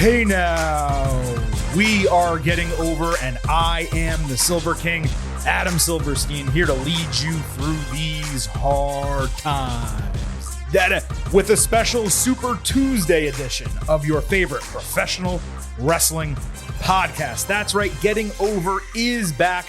Hey now, we are getting over, and I am the Silver King, Adam Silverstein, here to lead you through these hard times. With a special Super Tuesday edition of your favorite professional wrestling podcast. That's right, Getting Over is back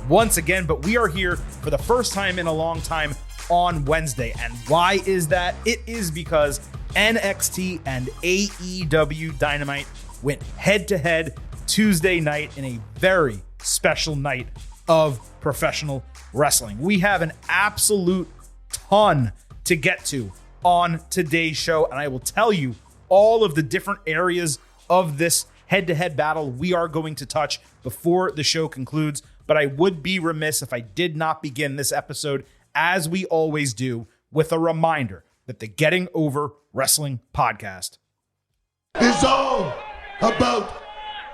once again, but we are here for the first time in a long time on Wednesday. And why is that? It is because NXT and AEW Dynamite went head-to-head Tuesday night in a very special night of professional wrestling. We have an absolute ton to get to on today's show, and I will tell you all of the different areas of this head-to-head battle we are going to touch before the show concludes, but I would be remiss if I did not begin this episode, as we always do, with a reminder that the Getting Over Wrestling podcast is all about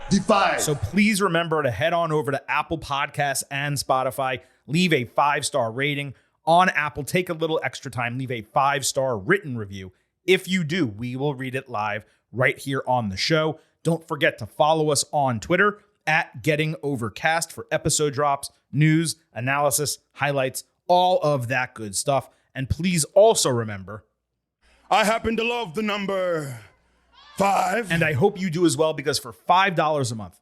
Defy. So please remember to head on over to Apple Podcasts and Spotify, leave a 5-star rating. On Apple, take a little extra time, leave a 5-star written review. If you do, we will read it live right here on the show. Don't forget to follow us on Twitter at Getting Overcast for episode drops, news, analysis, highlights, all of that good stuff. And please also remember, I happen to love the number 5. and I hope you do as well, because for $5 a month,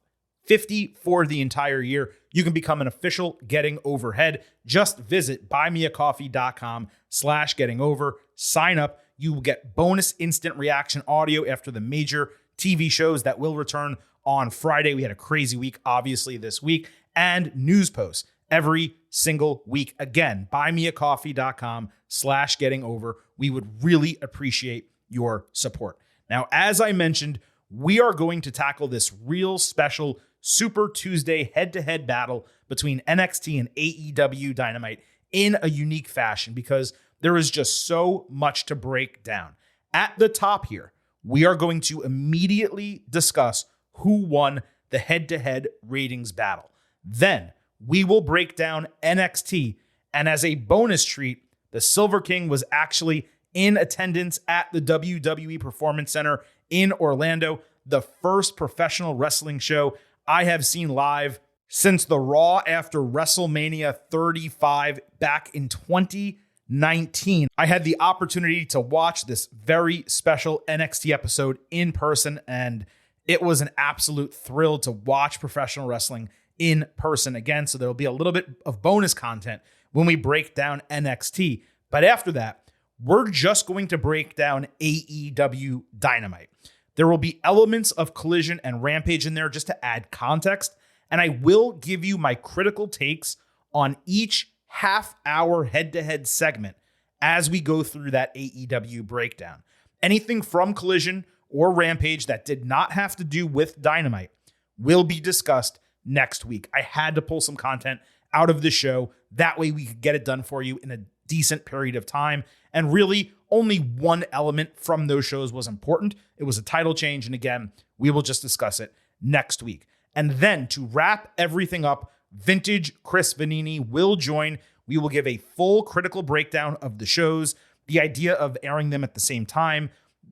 $50 for the entire year, you can become an official Getting Overhead. Just visit buymeacoffee.com/gettingover. Sign up. You will get bonus instant reaction audio after the major TV shows that will return on Friday. We had a crazy week, obviously, this week, and news posts every single week. Again, buymeacoffee.com/gettingover. We would really appreciate your support. Now, as I mentioned, we are going to tackle this real special Super Tuesday head-to-head battle between NXT and AEW Dynamite in a unique fashion, because there is just so much to break down. At the top here, we are going to immediately discuss who won the head-to-head ratings battle. Then we will break down NXT, and as a bonus treat, the Silver King was actually in attendance at the WWE Performance Center in Orlando, the first professional wrestling show I have seen live since the Raw after WrestleMania 35 back in 2019. I had the opportunity to watch this very special NXT episode in person, and it was an absolute thrill to watch professional wrestling in person again. So there'll be a little bit of bonus content when we break down NXT. But after that, we're just going to break down AEW Dynamite. There will be elements of Collision and Rampage in there just to add context, and I will give you my critical takes on each half-hour head-to-head segment as we go through that AEW breakdown. Anything from Collision or Rampage that did not have to do with Dynamite will be discussed next week. I had to pull some content out of the show. That way we could get it done for you in a decent period of time. And really, only one element from those shows was important. It was a title change. And again, we will just discuss it next week. And then to wrap everything up, Vintage Chris Vanini will join. We will give a full critical breakdown of the shows, the idea of airing them at the same time,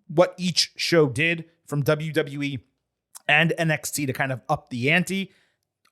what each show did from WWE and NXT to kind of up the ante.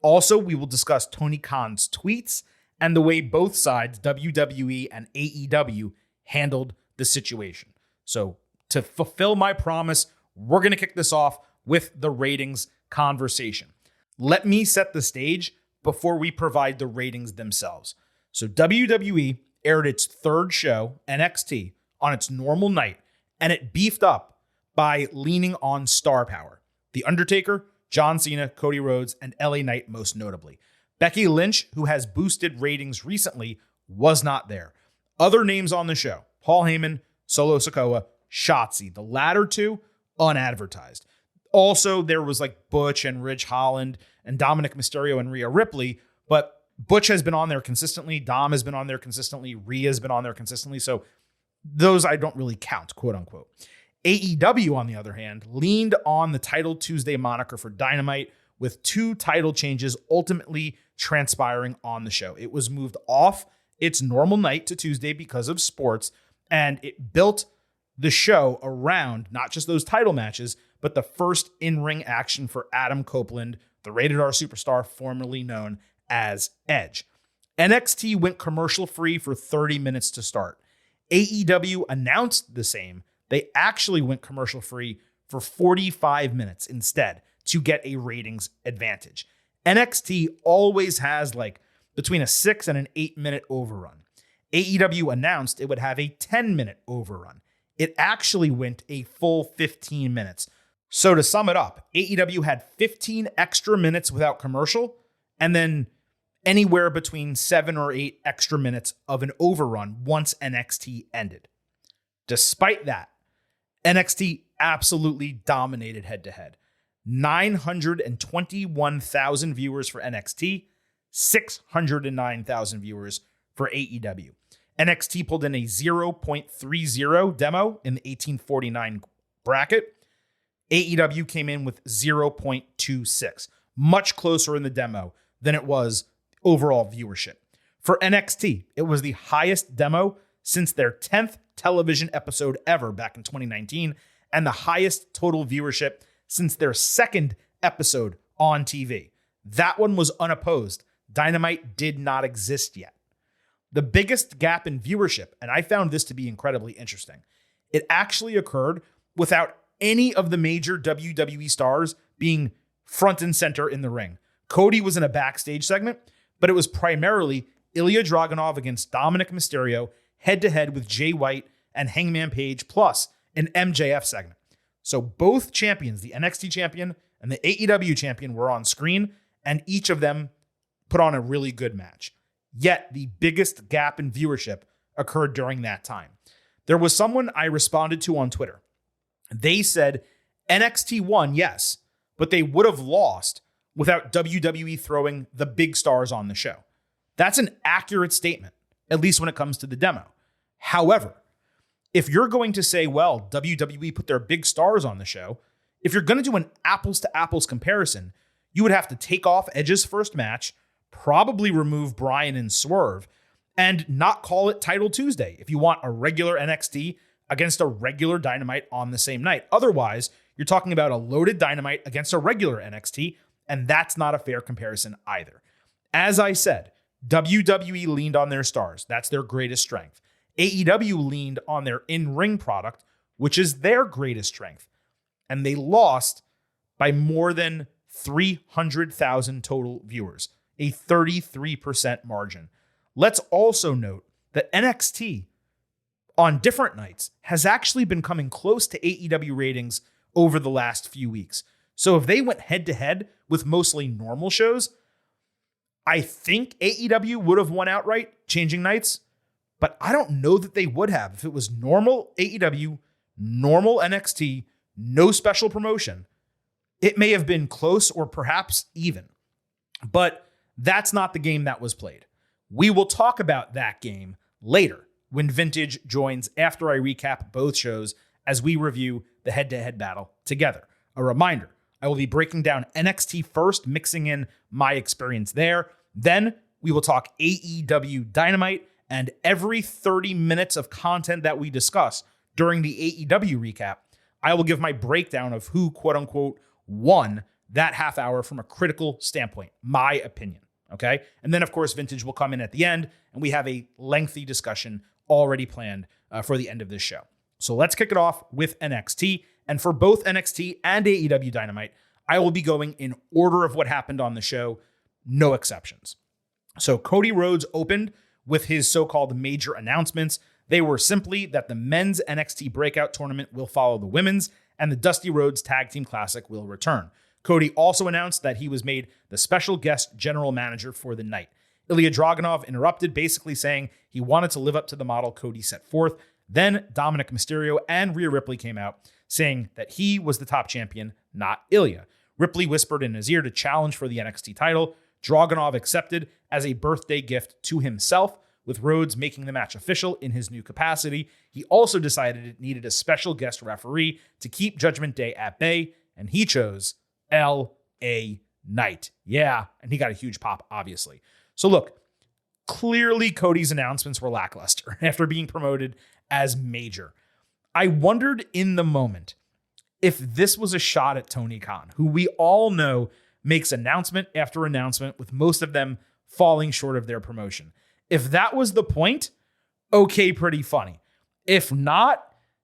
Also, we will discuss Tony Khan's tweets and the way both sides, WWE and AEW, handled the situation. So to fulfill my promise, we're going to kick this off with the ratings conversation. Let me set the stage before we provide the ratings themselves. So WWE aired its third show, NXT, on its normal night, and it beefed up by leaning on star power. The Undertaker, John Cena, Cody Rhodes, and LA Knight most notably. Becky Lynch, who has boosted ratings recently, was not there. Other names on the show: Paul Heyman, Solo Sikoa, Shotzi. The latter two, unadvertised. Also, there was like Butch and Ridge Holland and Dominic Mysterio and Rhea Ripley, but Butch has been on there consistently. Dom has been on there consistently. Rhea's been on there consistently. So those I don't really count, quote unquote. AEW, on the other hand, leaned on the Title Tuesday moniker for Dynamite, with 2 title changes ultimately transpiring on the show. It was moved off its normal night to Tuesday because of sports, and it built the show around not just those title matches, but the first in-ring action for Adam Copeland, the Rated R superstar formerly known as Edge. NXT went commercial-free for 30 minutes to start. AEW announced the same. They actually went commercial-free for 45 minutes instead to get a ratings advantage. NXT always has between a 6 and an 8-minute overrun. AEW announced it would have a 10-minute overrun. It actually went a full 15 minutes. So to sum it up, AEW had 15 extra minutes without commercial, and then anywhere between 7 or 8 extra minutes of an overrun once NXT ended. Despite that, NXT absolutely dominated head-to-head. 921,000 viewers for NXT, 609,000 viewers for AEW. NXT pulled in a 0.30 demo in the 1849 bracket. AEW came in with 0.26, much closer in the demo than it was overall viewership. For NXT, it was the highest demo since their 10th television episode ever back in 2019, and the highest total viewership since their second episode on TV. That one was unopposed. Dynamite did not exist yet. The biggest gap in viewership, and I found this to be incredibly interesting, it actually occurred without any of the major WWE stars being front and center in the ring. Cody was in a backstage segment, but it was primarily Ilya Dragunov against Dominic Mysterio, head-to-head with Jay White and Hangman Page, plus an MJF segment. So both champions, the NXT champion and the AEW champion, were on screen, and each of them put on a really good match. Yet the biggest gap in viewership occurred during that time. There was someone I responded to on Twitter. They said NXT won, yes, but they would have lost without WWE throwing the big stars on the show. That's an accurate statement, at least when it comes to the demo. However, if you're going to say, well, WWE put their big stars on the show, if you're going to do an apples to apples comparison, you would have to take off Edge's first match, probably remove Bryan and Swerve, and not call it Title Tuesday if you want a regular NXT against a regular Dynamite on the same night. Otherwise, you're talking about a loaded Dynamite against a regular NXT, and that's not a fair comparison either. As I said, WWE leaned on their stars. That's their greatest strength. AEW leaned on their in-ring product, which is their greatest strength. And they lost by more than 300,000 total viewers, a 33% margin. Let's also note that NXT on different nights has actually been coming close to AEW ratings over the last few weeks. So if they went head-to-head with mostly normal shows, I think AEW would have won outright, changing nights, but I don't know that they would have. If it was normal AEW, normal NXT, no special promotion, it may have been close or perhaps even. But that's not the game that was played. We will talk about that game later when Vintage joins after I recap both shows as we review the head-to-head battle together. A reminder, I will be breaking down NXT first, mixing in my experience there. Then we will talk AEW Dynamite, and every 30 minutes of content that we discuss during the AEW recap, I will give my breakdown of who, quote-unquote, won that half hour from a critical standpoint, my opinion, okay? And then, of course, Vintage will come in at the end, and we have a lengthy discussion already planned for the end of this show. So let's kick it off with NXT. And for both NXT and AEW Dynamite, I will be going in order of what happened on the show, no exceptions. So Cody Rhodes opened with his so-called major announcements. They were simply that the men's NXT breakout tournament will follow the women's, and the Dusty Rhodes Tag Team Classic will return. Cody also announced that he was made the special guest general manager for the night. Ilya Dragunov interrupted, basically saying he wanted to live up to the model Cody set forth. Then Dominic Mysterio and Rhea Ripley came out, saying that he was the top champion, not Ilya. Ripley whispered in his ear to challenge for the NXT title. Dragunov accepted as a birthday gift to himself, with Rhodes making the match official in his new capacity. He also decided it needed a special guest referee to keep Judgment Day at bay, and he chose L.A. Knight. Yeah, and he got a huge pop, obviously. So look, clearly Cody's announcements were lackluster after being promoted as major. I wondered in the moment if this was a shot at Tony Khan, who we all know makes announcement after announcement, with most of them falling short of their promotion. If that was the point, okay, pretty funny. If not,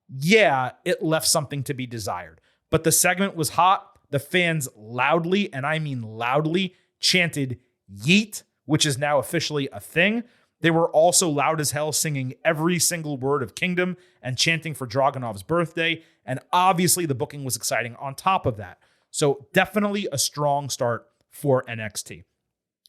yeah, it left something to be desired. But the segment was hot. The fans loudly, and I mean loudly, chanted yeet, which is now officially a thing. They were also loud as hell singing every single word of Kingdom and chanting for Dragunov's birthday. And obviously the booking was exciting on top of that. So definitely a strong start for NXT.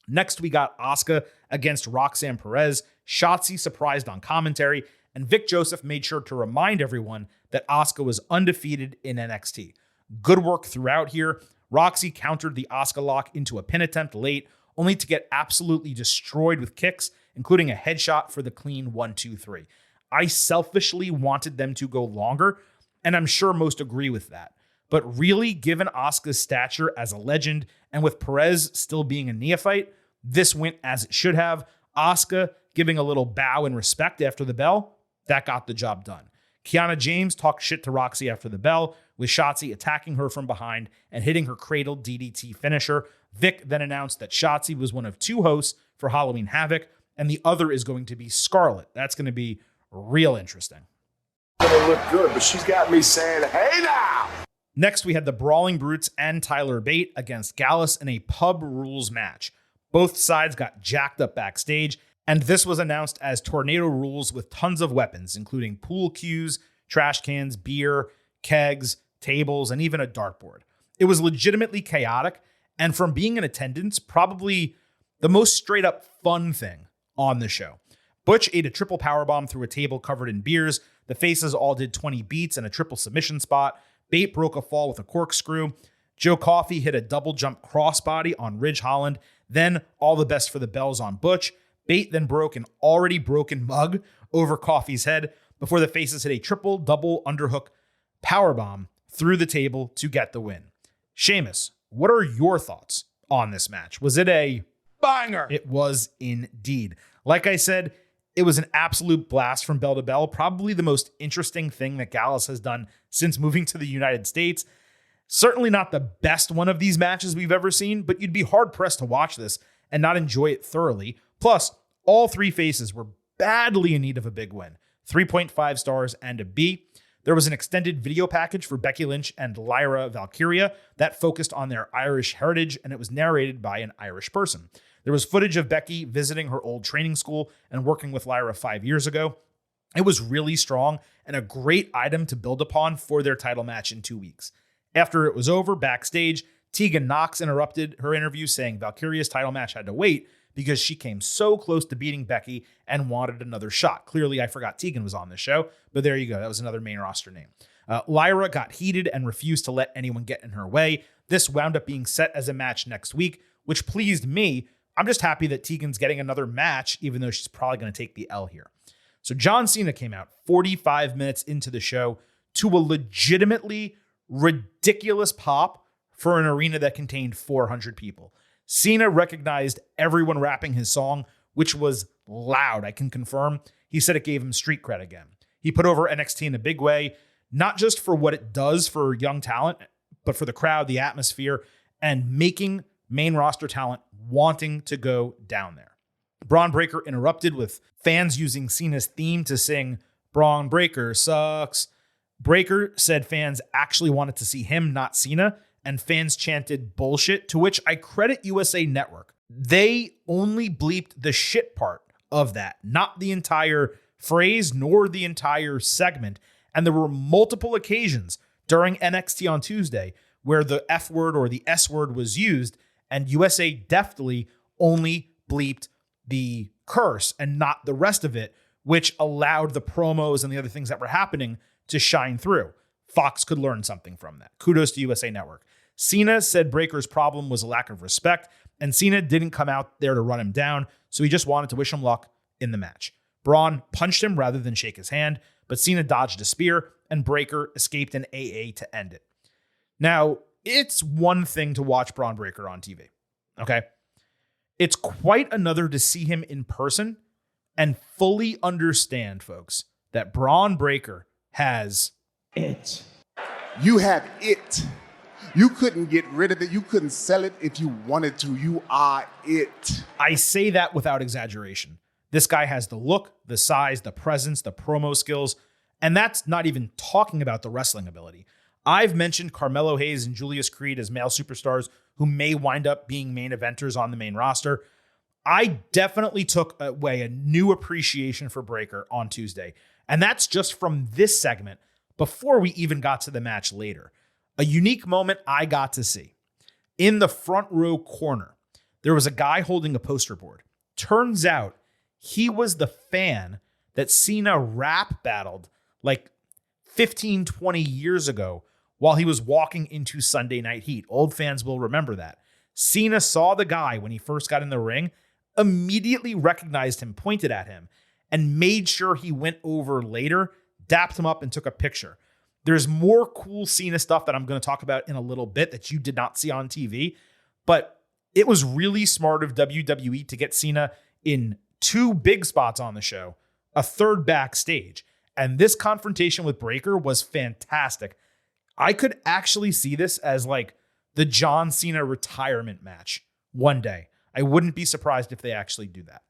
Next, we got Asuka against Roxanne Perez. Shotzi surprised on commentary, and Vic Joseph made sure to remind everyone that Asuka was undefeated in NXT. Good work throughout here. Roxy countered the Asuka lock into a pin attempt late, only to get absolutely destroyed with kicks, including a headshot for the clean 1-2-3. I selfishly wanted them to go longer, and I'm sure most agree with that. But really, given Asuka's stature as a legend, and with Perez still being a neophyte, this went as it should have. Asuka giving a little bow in respect after the bell, that got the job done. Kiana James talked shit to Roxy after the bell, with Shotzi attacking her from behind and hitting her cradle DDT finisher. Vic then announced that Shotzi was one of 2 hosts for Halloween Havoc, and the other is going to be Scarlett. That's going to be real interesting. Gonna look good, but she's got me saying, hey now! Next, we had the Brawling Brutes and Tyler Bate against Gallus in a pub rules match. Both sides got jacked up backstage, and this was announced as Tornado Rules with tons of weapons, including pool cues, trash cans, beer, kegs, tables, and even a dartboard. It was legitimately chaotic, and from being in attendance, probably the most straight up fun thing on the show. Butch ate a triple powerbomb through a table covered in beers. The faces all did 20 beats and a triple submission spot. Bate broke a fall with a corkscrew. Joe Coffey hit a double jump crossbody on Ridge Holland. Then all the best for the bells on Butch. Bate then broke an already broken mug over Coffey's head before the faces hit a triple double underhook powerbomb through the table to get the win. Sheamus, what are your thoughts on this match? Was it a Banger! It was indeed. Like I said, it was an absolute blast from bell to bell. Probably the most interesting thing that Gallus has done since moving to the United States. Certainly not the best one of these matches we've ever seen, but you'd be hard-pressed to watch this and not enjoy it thoroughly. Plus, all 3 faces were badly in need of a big win. 3.5 stars and a B. There was an extended video package for Becky Lynch and Lyra Valkyria that focused on their Irish heritage, and it was narrated by an Irish person. There was footage of Becky visiting her old training school and working with Lyra 5 years ago. It was really strong and a great item to build upon for their title match in 2 weeks. After it was over, backstage, Tegan Knox interrupted her interview saying Valkyria's title match had to wait because she came so close to beating Becky and wanted another shot. Clearly, I forgot Tegan was on this show, but there you go. That was another main roster name. Lyra got heated and refused to let anyone get in her way. This wound up being set as a match next week, which pleased me. I'm just happy that Tegan's getting another match, even though she's probably going to take the L here. So John Cena came out 45 minutes into the show to a legitimately ridiculous pop for an arena that contained 400 people. Cena recognized everyone rapping his song, which was loud, I can confirm. He said it gave him street cred again. He put over NXT in a big way, not just for what it does for young talent, but for the crowd, the atmosphere, and making main roster talent wanting to go down there. Braun Breaker interrupted with fans using Cena's theme to sing "Braun Breaker sucks." Breaker said fans actually wanted to see him, not Cena, and fans chanted bullshit, to which I credit USA Network. They only bleeped the shit part of that, not the entire phrase nor the entire segment. And there were multiple occasions during NXT on Tuesday where the F word or the S word was used, and USA deftly only bleeped the curse and not the rest of it, which allowed the promos and the other things that were happening to shine through. Fox could learn something from that. Kudos to USA Network. Cena said Breaker's problem was a lack of respect, and Cena didn't come out there to run him down, so he just wanted to wish him luck in the match. Braun punched him rather than shake his hand, but Cena dodged a spear, and Breaker escaped an AA to end it. Now, it's one thing to watch Braun Breaker on TV, okay? It's quite another to see him in person and fully understand, folks, that Braun Breaker has it. You have it. You couldn't get rid of it. You couldn't sell it if you wanted to. You are it. I say that without exaggeration. This guy has the look, the size, the presence, the promo skills, and that's not even talking about the wrestling ability. I've mentioned Carmelo Hayes and Julius Creed as male superstars who may wind up being main eventers on the main roster. I definitely took away a new appreciation for Breakker on Tuesday, and that's just from this segment before we even got to the match later. A unique moment I got to see. In the front row corner, there was a guy holding a poster board. Turns out he was the fan that Cena rap battled like 15, 20 years ago while he was walking into Sunday Night Heat. Old fans will remember that. Cena saw the guy when he first got in the ring, immediately recognized him, pointed at him, and made sure he went over later, dapped him up, and took a picture. There's more cool Cena stuff that I'm going to talk about in a little bit that you did not see on TV, but it was really smart of WWE to get Cena in 2 big spots on the show, a 3rd backstage. And this confrontation with Breakker was fantastic. I could actually see this as like the John Cena retirement match one day. I wouldn't be surprised if they actually do that.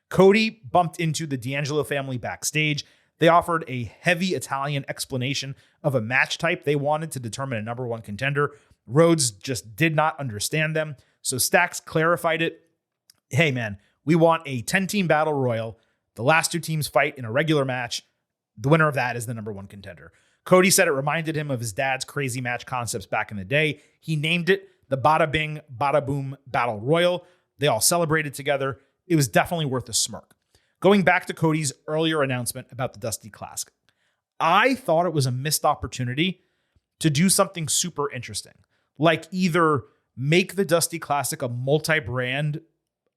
Cody bumped into the D'Angelo family backstage. They offered a heavy Italian explanation of a match type they wanted to determine a number 1 contender. Rhodes just did not understand them. So Stacks clarified it. Hey man, we want a 10-team battle royal. The last 2 teams fight in a regular match. The winner of that is the number 1 contender. Cody said it reminded him of his dad's crazy match concepts back in the day. He named it the Bada Bing, Bada Boom Battle Royal. They all celebrated together. It was definitely worth a smirk. Going back to Cody's earlier announcement about the Dusty Classic, I thought it was a missed opportunity to do something super interesting, like either make the Dusty Classic a multi-brand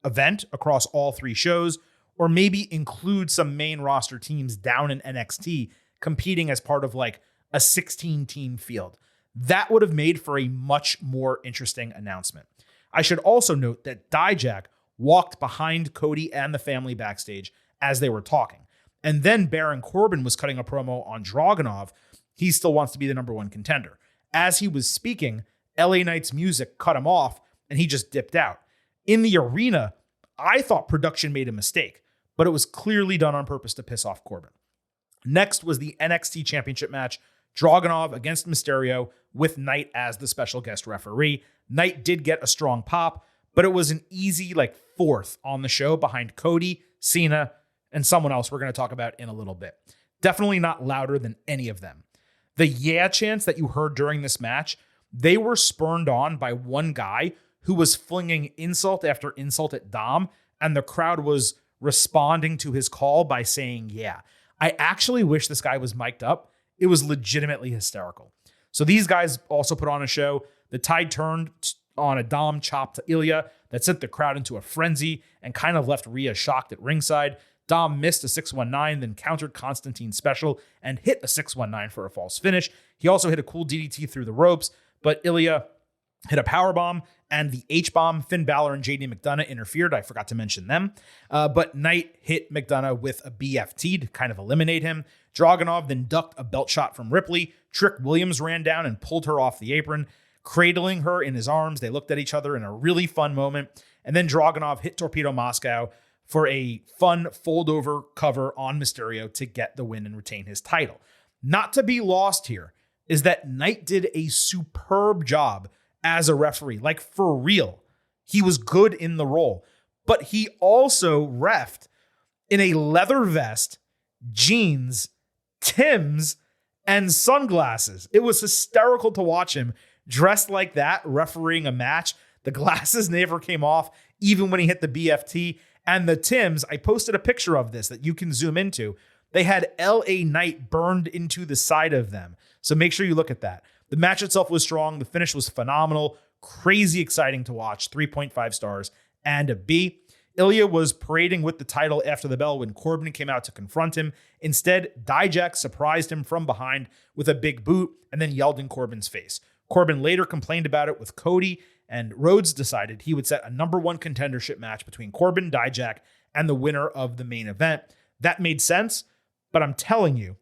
event across all 3 shows, or maybe include some main roster teams down in NXT competing as part of like a 16-team field. That would have made for a much more interesting announcement. I should also note that Dijak walked behind Cody and the family backstage as they were talking. And then Baron Corbin was cutting a promo on Dragunov. He still wants to be the number 1 contender. As he was speaking, LA Knight's music cut him off and he just dipped out. In the arena, I thought production made a mistake, but it was clearly done on purpose to piss off Corbin. Next was the NXT Championship match, Dragunov against Mysterio with Knight as the special guest referee. Knight did get a strong pop, but it was an easy 4th on the show behind Cody, Cena, and someone else we're going to talk about in a little bit. Definitely not louder than any of them. The yeah chants that you heard during this match, they were spurned on by one guy who was flinging insult after insult at Dom, and the crowd was responding to his call by saying yeah. I actually wish this guy was mic'd up. It was legitimately hysterical. So these guys also put on a show. The tide turned on a Dom chop to Ilya that sent the crowd into a frenzy and kind of left Rhea shocked at ringside. Dom missed a 619, then countered Constantine's special and hit a 619 for a false finish. He also hit a cool DDT through the ropes, but Ilya hit a powerbomb and the H-bomb. Finn Balor and JD McDonough interfered. I forgot to mention them. But Knight hit McDonough with a BFT to kind of eliminate him. Dragunov then ducked a belt shot from Ripley. Trick Williams ran down and pulled her off the apron, cradling her in his arms. They looked at each other in a really fun moment. And then Dragunov hit Torpedo Moscow for a fun fold-over cover on Mysterio to get the win and retain his title. Not to be lost here is that Knight did a superb job as a referee, for real. He was good in the role, but he also reffed in a leather vest, jeans, Timbs, and sunglasses. It was hysterical to watch him dressed like that, refereeing a match. The glasses never came off, even when he hit the BFT. And the Timbs, I posted a picture of this that you can zoom into. They had LA Knight burned into the side of them. So make sure you look at that. The match itself was strong. The finish was phenomenal. Crazy exciting to watch. 3.5 stars and a B. Ilya was parading with the title after the bell when Corbin came out to confront him. Instead, Dijak surprised him from behind with a big boot and then yelled in Corbin's face. Corbin later complained about it with Cody, and Rhodes decided he would set a number 1 contendership match between Corbin, Dijak, and the winner of the main event. That made sense, but I'm telling you,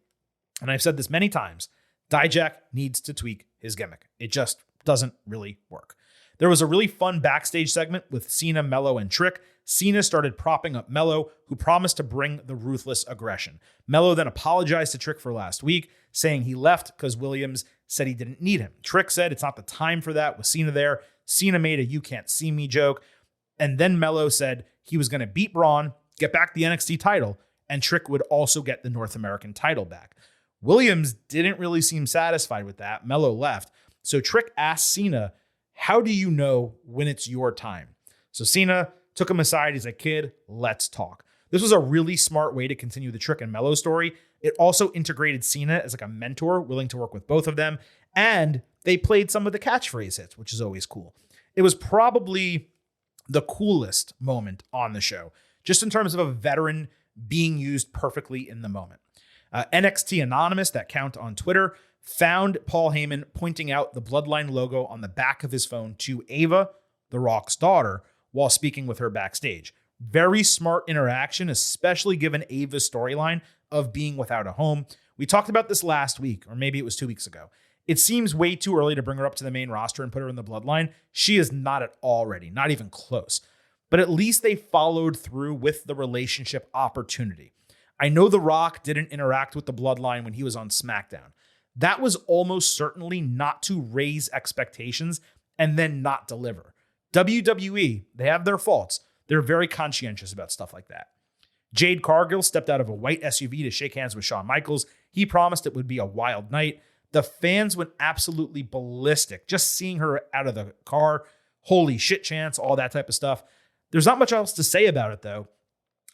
and I've said this many times, Dijak needs to tweak his gimmick. It just doesn't really work. There was a really fun backstage segment with Cena, Mello, and Trick. Cena started propping up Mello, who promised to bring the ruthless aggression. Mello then apologized to Trick for last week, saying he left because Williams said he didn't need him. Trick said it's not the time for that with Cena there. Cena made a "you can't see me" joke. And then Mello said he was going to beat Braun, get back the NXT title, and Trick would also get the North American title back. Williams didn't really seem satisfied with that. Mello left. So Trick asked Cena, "How do you know when it's your time?" So Cena took him aside. He's like, "Kid, let's talk." This was a really smart way to continue the Trick and Mello story. It also integrated Cena as like a mentor, willing to work with both of them. And they played some of the catchphrase hits, which is always cool. It was probably the coolest moment on the show, just in terms of a veteran being used perfectly in the moment. NXT Anonymous, that count on Twitter, found Paul Heyman pointing out the Bloodline logo on the back of his phone to Ava, The Rock's daughter, while speaking with her backstage. Very smart interaction, especially given Ava's storyline of being without a home. We talked about this last week, or maybe it was 2 weeks ago. It seems way too early to bring her up to the main roster and put her in the Bloodline. She is not at all ready, not even close. But at least they followed through with the relationship opportunity. I know The Rock didn't interact with the Bloodline when he was on SmackDown. That was almost certainly not to raise expectations and then not deliver. WWE, they have their faults. They're very conscientious about stuff like that. Jade Cargill stepped out of a white SUV to shake hands with Shawn Michaels. He promised it would be a wild night. The fans went absolutely ballistic just seeing her out of the car. Holy shit chants, all that type of stuff. There's not much else to say about it, though.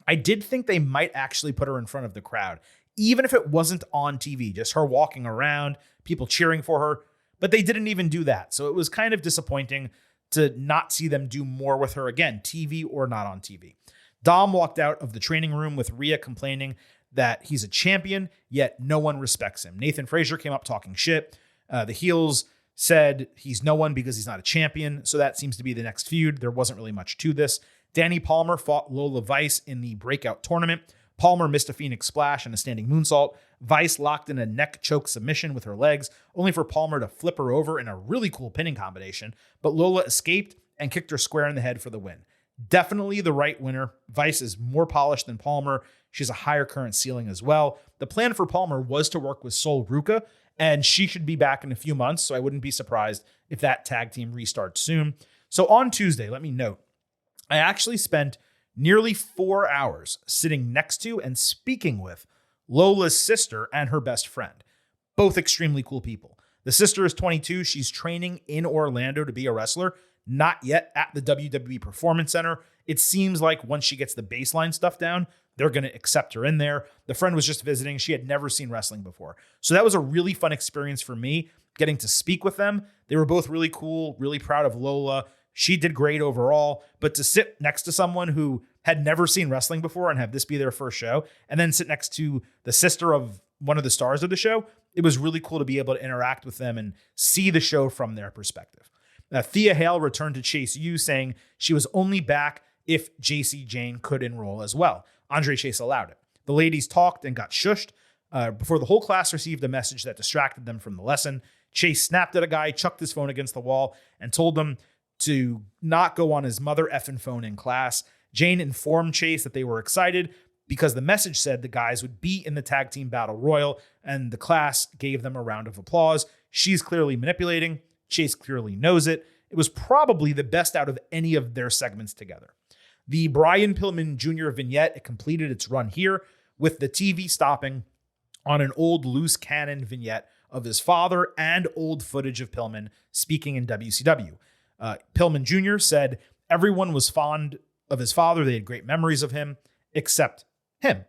I did think they might actually put her in front of the crowd, even if it wasn't on TV, just her walking around, people cheering for her. But they didn't even do that. So it was kind of disappointing to not see them do more with her again, TV or not on TV. Dom walked out of the training room with Rhea complaining that he's a champion, yet no one respects him. Nathan Frazier came up talking shit. The heels said he's no one because he's not a champion. So that seems to be the next feud. There wasn't really much to this. Danny Palmer fought Lola Vice in the breakout tournament. Palmer missed a Phoenix Splash and a standing moonsault. Vice locked in a neck choke submission with her legs, only for Palmer to flip her over in a really cool pinning combination. But Lola escaped and kicked her square in the head for the win. Definitely the right winner. Vice is more polished than Palmer. She has a higher current ceiling as well. The plan for Palmer was to work with Sol Ruca, and she should be back in a few months, so I wouldn't be surprised if that tag team restarts soon. So on Tuesday, let me note, I actually spent nearly 4 hours sitting next to and speaking with Lola's sister and her best friend. Both extremely cool people. The sister is 22. She's training in Orlando to be a wrestler, not yet at the WWE Performance Center. It seems like once she gets the baseline stuff down, they're going to accept her in there. The friend was just visiting. She had never seen wrestling before. So that was a really fun experience for me, getting to speak with them. They were both really cool, really proud of Lola. She did great overall, but to sit next to someone who had never seen wrestling before and have this be their first show, and then sit next to the sister of one of the stars of the show, it was really cool to be able to interact with them and see the show from their perspective. Thea Hale returned to Chase U, saying she was only back if JC Jane could enroll as well. Andre Chase allowed it. The ladies talked and got shushed before the whole class received a message that distracted them from the lesson. Chase snapped at a guy, chucked his phone against the wall, and told him to not go on his mother effing phone in class. Jane informed Chase that they were excited because the message said the guys would be in the tag team battle royal, and the class gave them a round of applause. She's clearly manipulating. Chase clearly knows it. It was probably the best out of any of their segments together. The Brian Pillman Jr. vignette, it completed its run here with the TV stopping on an old loose cannon vignette of his father and old footage of Pillman speaking in WCW. Pillman Jr. said everyone was fond of his father. They had great memories of him, except him.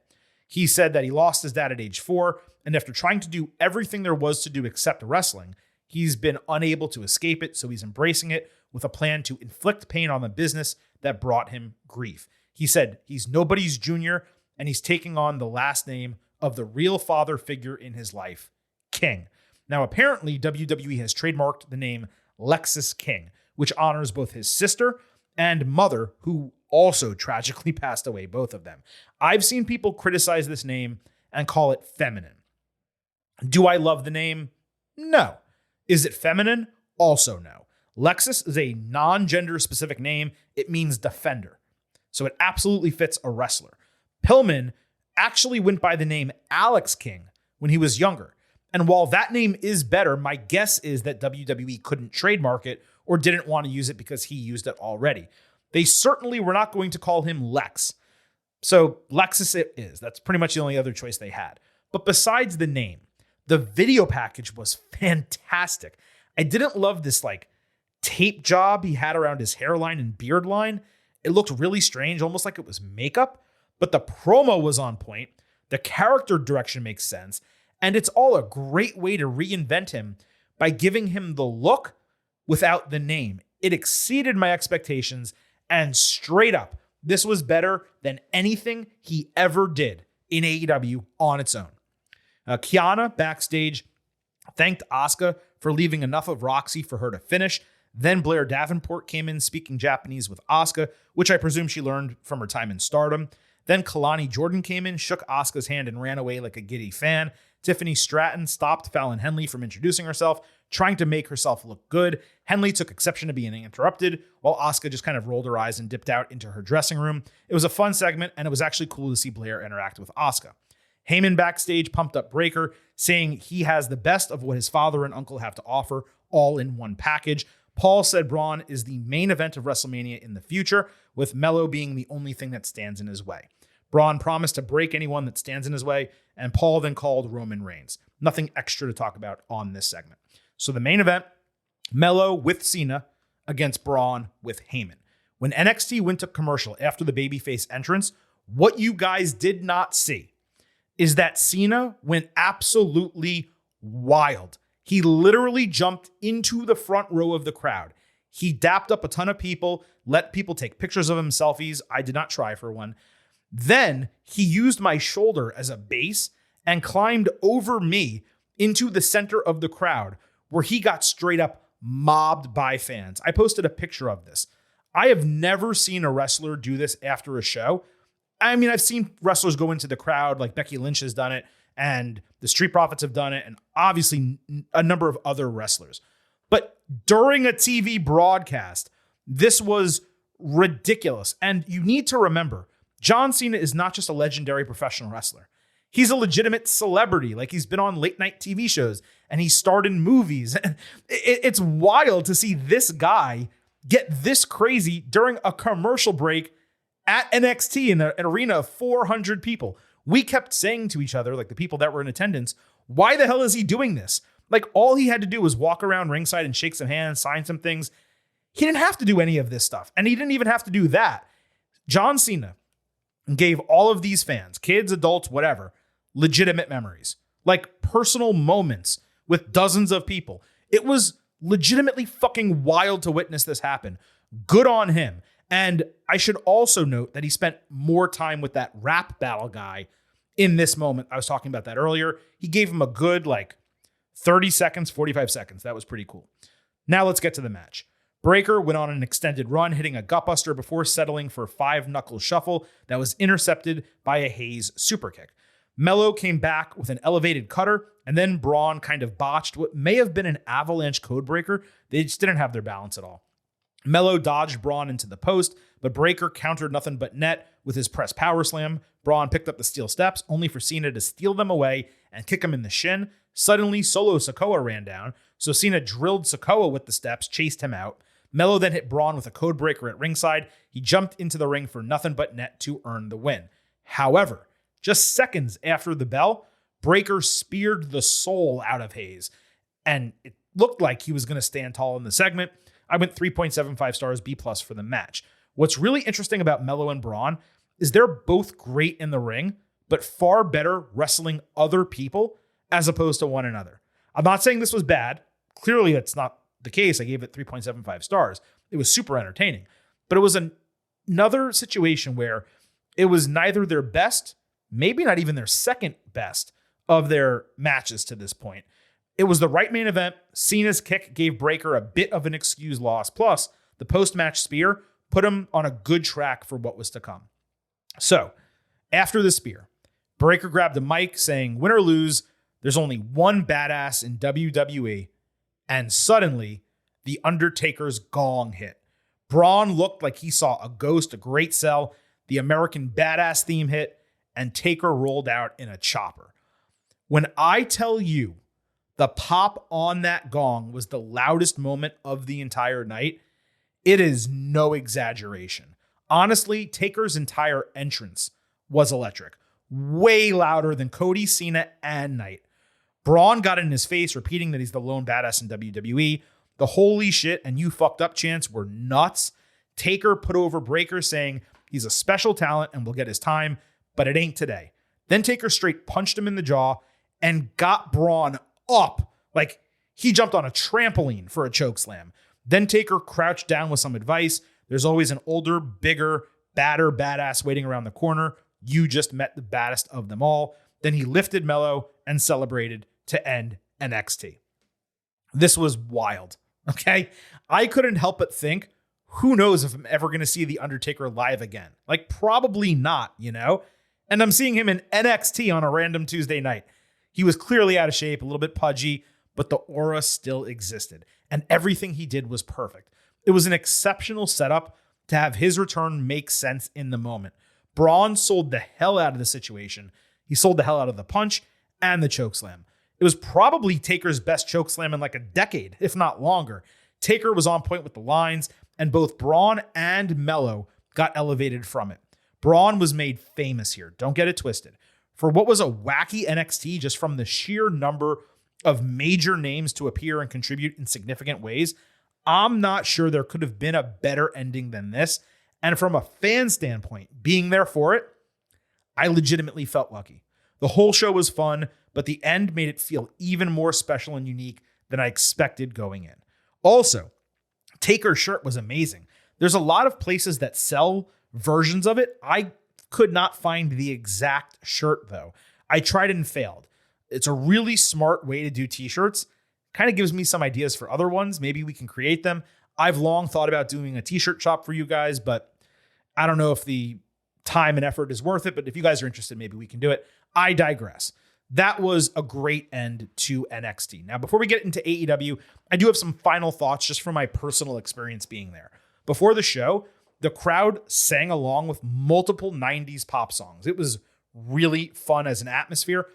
He said that he lost his dad at age 4, and after trying to do everything there was to do except wrestling, he's been unable to escape it, so he's embracing it with a plan to inflict pain on the business that brought him grief. He said he's nobody's junior, and he's taking on the last name of the real father figure in his life, King. Now, apparently, WWE has trademarked the name Lexis King, which honors both his sister and mother, who also tragically passed away, both of them. I've seen people criticize this name and call it feminine. Do I love the name? No. Is it feminine? Also no. Lexus is a non-gender specific name. It means defender. So it absolutely fits a wrestler. Pillman actually went by the name Alex King when he was younger. And while that name is better, my guess is that WWE couldn't trademark it or didn't want to use it because he used it already. They certainly were not going to call him Lex. So Lexus it is. That's pretty much the only other choice they had. But besides the name, the video package was fantastic. I didn't love this tape job he had around his hairline and beard line. It looked really strange, almost like it was makeup. But the promo was on point. The character direction makes sense. And it's all a great way to reinvent him by giving him the look without the name. It exceeded my expectations, and straight up, this was better than anything he ever did in AEW on its own. Kiana, backstage, thanked Asuka for leaving enough of Roxy for her to finish. Then Blair Davenport came in speaking Japanese with Asuka, which I presume she learned from her time in Stardom. Then Kalani Jordan came in, shook Asuka's hand, and ran away like a giddy fan. Tiffany Stratton stopped Fallon Henley from introducing herself, trying to make herself look good. Henley took exception to being interrupted, while Asuka just kind of rolled her eyes and dipped out into her dressing room. It was a fun segment, and it was actually cool to see Blair interact with Asuka. Heyman backstage pumped up Breaker, saying he has the best of what his father and uncle have to offer, all in one package. Paul said Braun is the main event of WrestleMania in the future, with Melo being the only thing that stands in his way. Braun promised to break anyone that stands in his way, and Paul then called Roman Reigns. Nothing extra to talk about on this segment. So the main event, Melo with Cena against Braun with Heyman. When NXT went to commercial after the babyface entrance, what you guys did not see is that Cena went absolutely wild. He literally jumped into the front row of the crowd. He dapped up a ton of people, let people take pictures of him, selfies. I did not try for one. Then he used my shoulder as a base and climbed over me into the center of the crowd, where he got straight up mobbed by fans. I posted a picture of this. I have never seen a wrestler do this after a show. I mean, I've seen wrestlers go into the crowd, like Becky Lynch has done it, and the Street Profits have done it, and obviously a number of other wrestlers. But during a TV broadcast, this was ridiculous. And you need to remember, John Cena is not just a legendary professional wrestler. He's a legitimate celebrity. Like, he's been on late night TV shows and he starred in movies. It's wild to see this guy get this crazy during a commercial break at NXT in an arena of 400 people. We kept saying to each other, like the people that were in attendance, why the hell is he doing this? Like, all he had to do was walk around ringside and shake some hands, sign some things. He didn't have to do any of this stuff. And he didn't even have to do that. John Cena gave all of these fans, kids, adults, whatever, legitimate memories, like personal moments with dozens of people. It was legitimately fucking wild to witness this happen. Good on him. And I should also note that he spent more time with that rap battle guy in this moment. I was talking about that earlier. He gave him a good 30 seconds, 45 seconds. That was pretty cool. Now let's get to the match. Breaker went on an extended run, hitting a gutbuster before settling for a 5-knuckle shuffle that was intercepted by a Hayes superkick. Melo came back with an elevated cutter, and then Braun kind of botched what may have been an avalanche codebreaker. They just didn't have their balance at all. Melo dodged Braun into the post, but Breaker countered nothing but net with his press power slam. Braun picked up the steel steps, only for Cena to steal them away and kick him in the shin. Suddenly, Solo Sikoa ran down, so Cena drilled Sikoa with the steps, chased him out. Melo then hit Braun with a codebreaker at ringside. He jumped into the ring for nothing but net to earn the win. However, just seconds after the bell, Breaker speared the soul out of Hayes, and it looked like he was going to stand tall in the segment. I went 3.75 stars, B+ for the match. What's really interesting about Melo and Braun is they're both great in the ring, but far better wrestling other people as opposed to one another. I'm not saying this was bad. Clearly, that's not the case. I gave it 3.75 stars. It was super entertaining, but it was another situation where it was neither their best, maybe not even their second best of their matches to this point. It was the right main event. Cena's kick gave Breaker a bit of an excuse loss. Plus, the post-match spear put him on a good track for what was to come. So, after the spear, Breaker grabbed a mic saying, win or lose, There's only one badass in WWE, and suddenly the Undertaker's gong hit. Braun looked like he saw a ghost, a great sell. The American Badass theme hit, and Taker rolled out in a chopper. When I tell you the pop on that gong was the loudest moment of the entire night, it is no exaggeration. Honestly, Taker's entire entrance was electric. Way louder than Cody, Cena, and Knight. Braun got in his face, repeating that he's the lone badass in WWE. The holy shit and you fucked up chants were nuts. Taker put over Breakker, saying he's a special talent and will get his time, but it ain't today. Then Taker straight punched him in the jaw and got Braun up like he jumped on a trampoline for a chokeslam. Then Taker crouched down with some advice. There's always an older, bigger, badder badass waiting around the corner. You just met the baddest of them all. Then he lifted Mello and celebrated to end NXT. This was wild, okay? I couldn't help but think, who knows if I'm ever going to see The Undertaker live again? Like, probably not, you know? And I'm seeing him in NXT on a random Tuesday night. He was clearly out of shape, a little bit pudgy, but the aura still existed. And everything he did was perfect. It was an exceptional setup to have his return make sense in the moment. Braun sold the hell out of the situation. He sold the hell out of the punch and the chokeslam. It was probably Taker's best chokeslam in like a decade, if not longer. Taker was on point with the lines, and both Braun and Mello got elevated from it. Braun was made famous here. Don't get it twisted. For what was a wacky NXT, just from the sheer number of major names to appear and contribute in significant ways, I'm not sure there could have been a better ending than this. And from a fan standpoint, being there for it, I legitimately felt lucky. The whole show was fun, but the end made it feel even more special and unique than I expected going in. Also, Taker's shirt was amazing. There's a lot of places that sell versions of it. I could not find the exact shirt, though. I tried and failed. It's a really smart way to do t-shirts. Kind of gives me some ideas for other ones. Maybe we can create them. I've long thought about doing a t-shirt shop for you guys, but I don't know if the time and effort is worth it. But if you guys are interested, maybe we can do it. I digress. That was a great end to NXT. Now, before we get into AEW, I do have some final thoughts just from my personal experience being there. Before the show, the crowd sang along with multiple 90s pop songs. It was really fun as an atmosphere.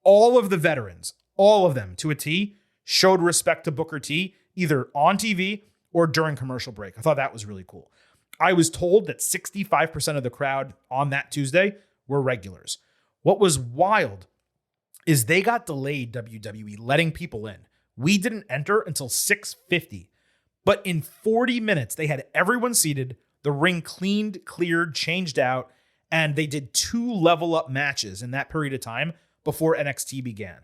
All of the veterans, all of them to a T, showed respect to Booker T, either on TV or during commercial break. I thought that was really cool. I was told that 65% of the crowd on that Tuesday were regulars. What was wild is they got delayed, WWE, letting people in. We didn't enter until 6:50. But in 40 minutes, they had everyone seated, the ring cleaned, cleared, changed out, and they did 2 level up matches in that period of time before NXT began.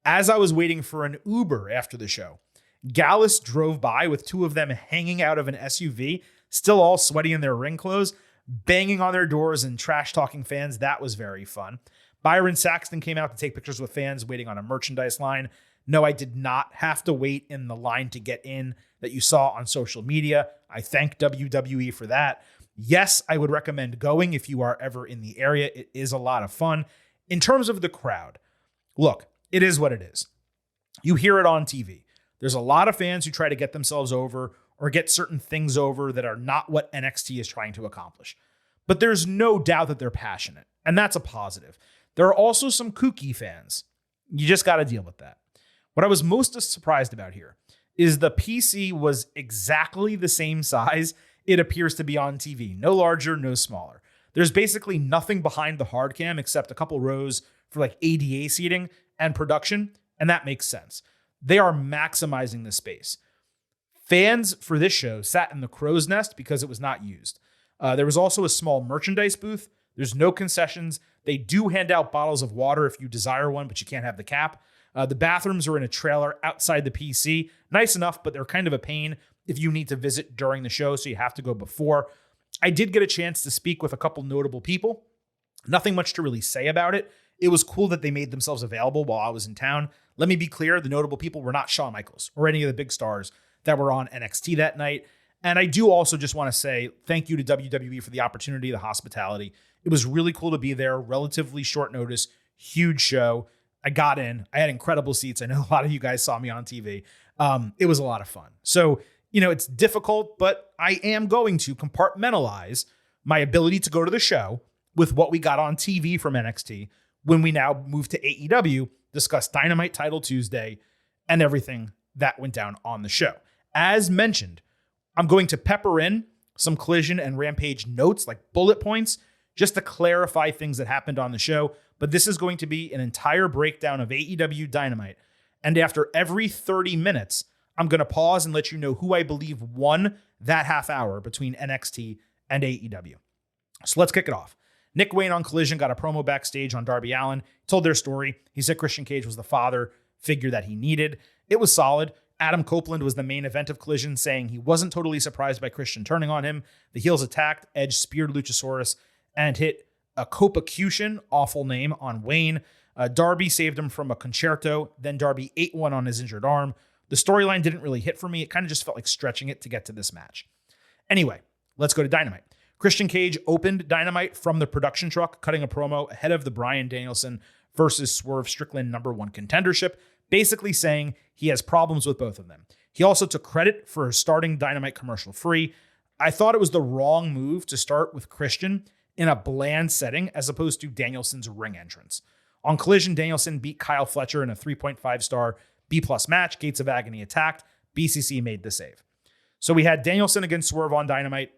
As I was waiting for an Uber after the show, Gallus drove by with 2 of them hanging out of an SUV, still all sweaty in their ring clothes, banging on their doors and trash talking fans. That was very fun. Byron Saxton came out to take pictures with fans waiting on a merchandise line. No, I did not have to wait in the line to get in that you saw on social media. I thank WWE for that. Yes, I would recommend going if you are ever in the area. It is a lot of fun. In terms of the crowd, look, it is what it is. You hear it on TV. There's a lot of fans who try to get themselves over or get certain things over that are not what NXT is trying to accomplish. But there's no doubt that they're passionate, and that's a positive. There are also some kooky fans. You just got to deal with that. What I was most surprised about here is the PC was exactly the same size it appears to be on TV. No larger, no smaller. There's basically nothing behind the hard cam except a couple rows for like ADA seating and production, and that makes sense. They are maximizing the space. Fans for this show sat in the crow's nest because it was not used. There was also a small merchandise booth. There's no concessions. They do hand out bottles of water if you desire one, but you can't have the cap. The bathrooms are in a trailer outside the PC. Nice enough, but they're kind of a pain if you need to visit during the show, so you have to go before. I did get a chance to speak with a couple notable people. Nothing much to really say about it. It was cool that they made themselves available while I was in town. Let me be clear, the notable people were not Shawn Michaels or any of the big stars that were on NXT that night. And I do also just want to say thank you to WWE for the opportunity, the hospitality. It was really cool to be there, relatively short notice, huge show. I got in. I had incredible seats. I know a lot of you guys saw me on TV. It was a lot of fun. So, it's difficult, but I am going to compartmentalize my ability to go to the show with what we got on TV from NXT when we now move to AEW, discuss Dynamite Title Tuesday and everything that went down on the show. As mentioned, I'm going to pepper in some Collision and Rampage notes, like bullet points, just to clarify things that happened on the show. But this is going to be an entire breakdown of AEW Dynamite. And after every 30 minutes, I'm going to pause and let you know who I believe won that half hour between NXT and AEW. So let's kick it off. Nick Wayne on Collision got a promo backstage on Darby Allin. He told their story. He said Christian Cage was the father figure that he needed. It was solid. Adam Copeland was the main event of Collision, saying he wasn't totally surprised by Christian turning on him. The heels attacked. Edge speared Luchasaurus and hit a Copacution, awful name, on Wayne. Darby saved him from a concerto. Then Darby ate one on his injured arm. The storyline didn't really hit for me. It kind of just felt like stretching it to get to this match. Anyway, let's go to Dynamite. Christian Cage opened Dynamite from the production truck, cutting a promo ahead of the Bryan Danielson versus Swerve Strickland #1 contendership, basically saying he has problems with both of them. He also took credit for starting Dynamite commercial free. I thought it was the wrong move to start with Christian in a bland setting as opposed to Danielson's ring entrance. On Collision, Danielson beat Kyle Fletcher in a 3.5 star B+ match. Gates of Agony attacked. BCC made the save. So we had Danielson against Swerve on Dynamite,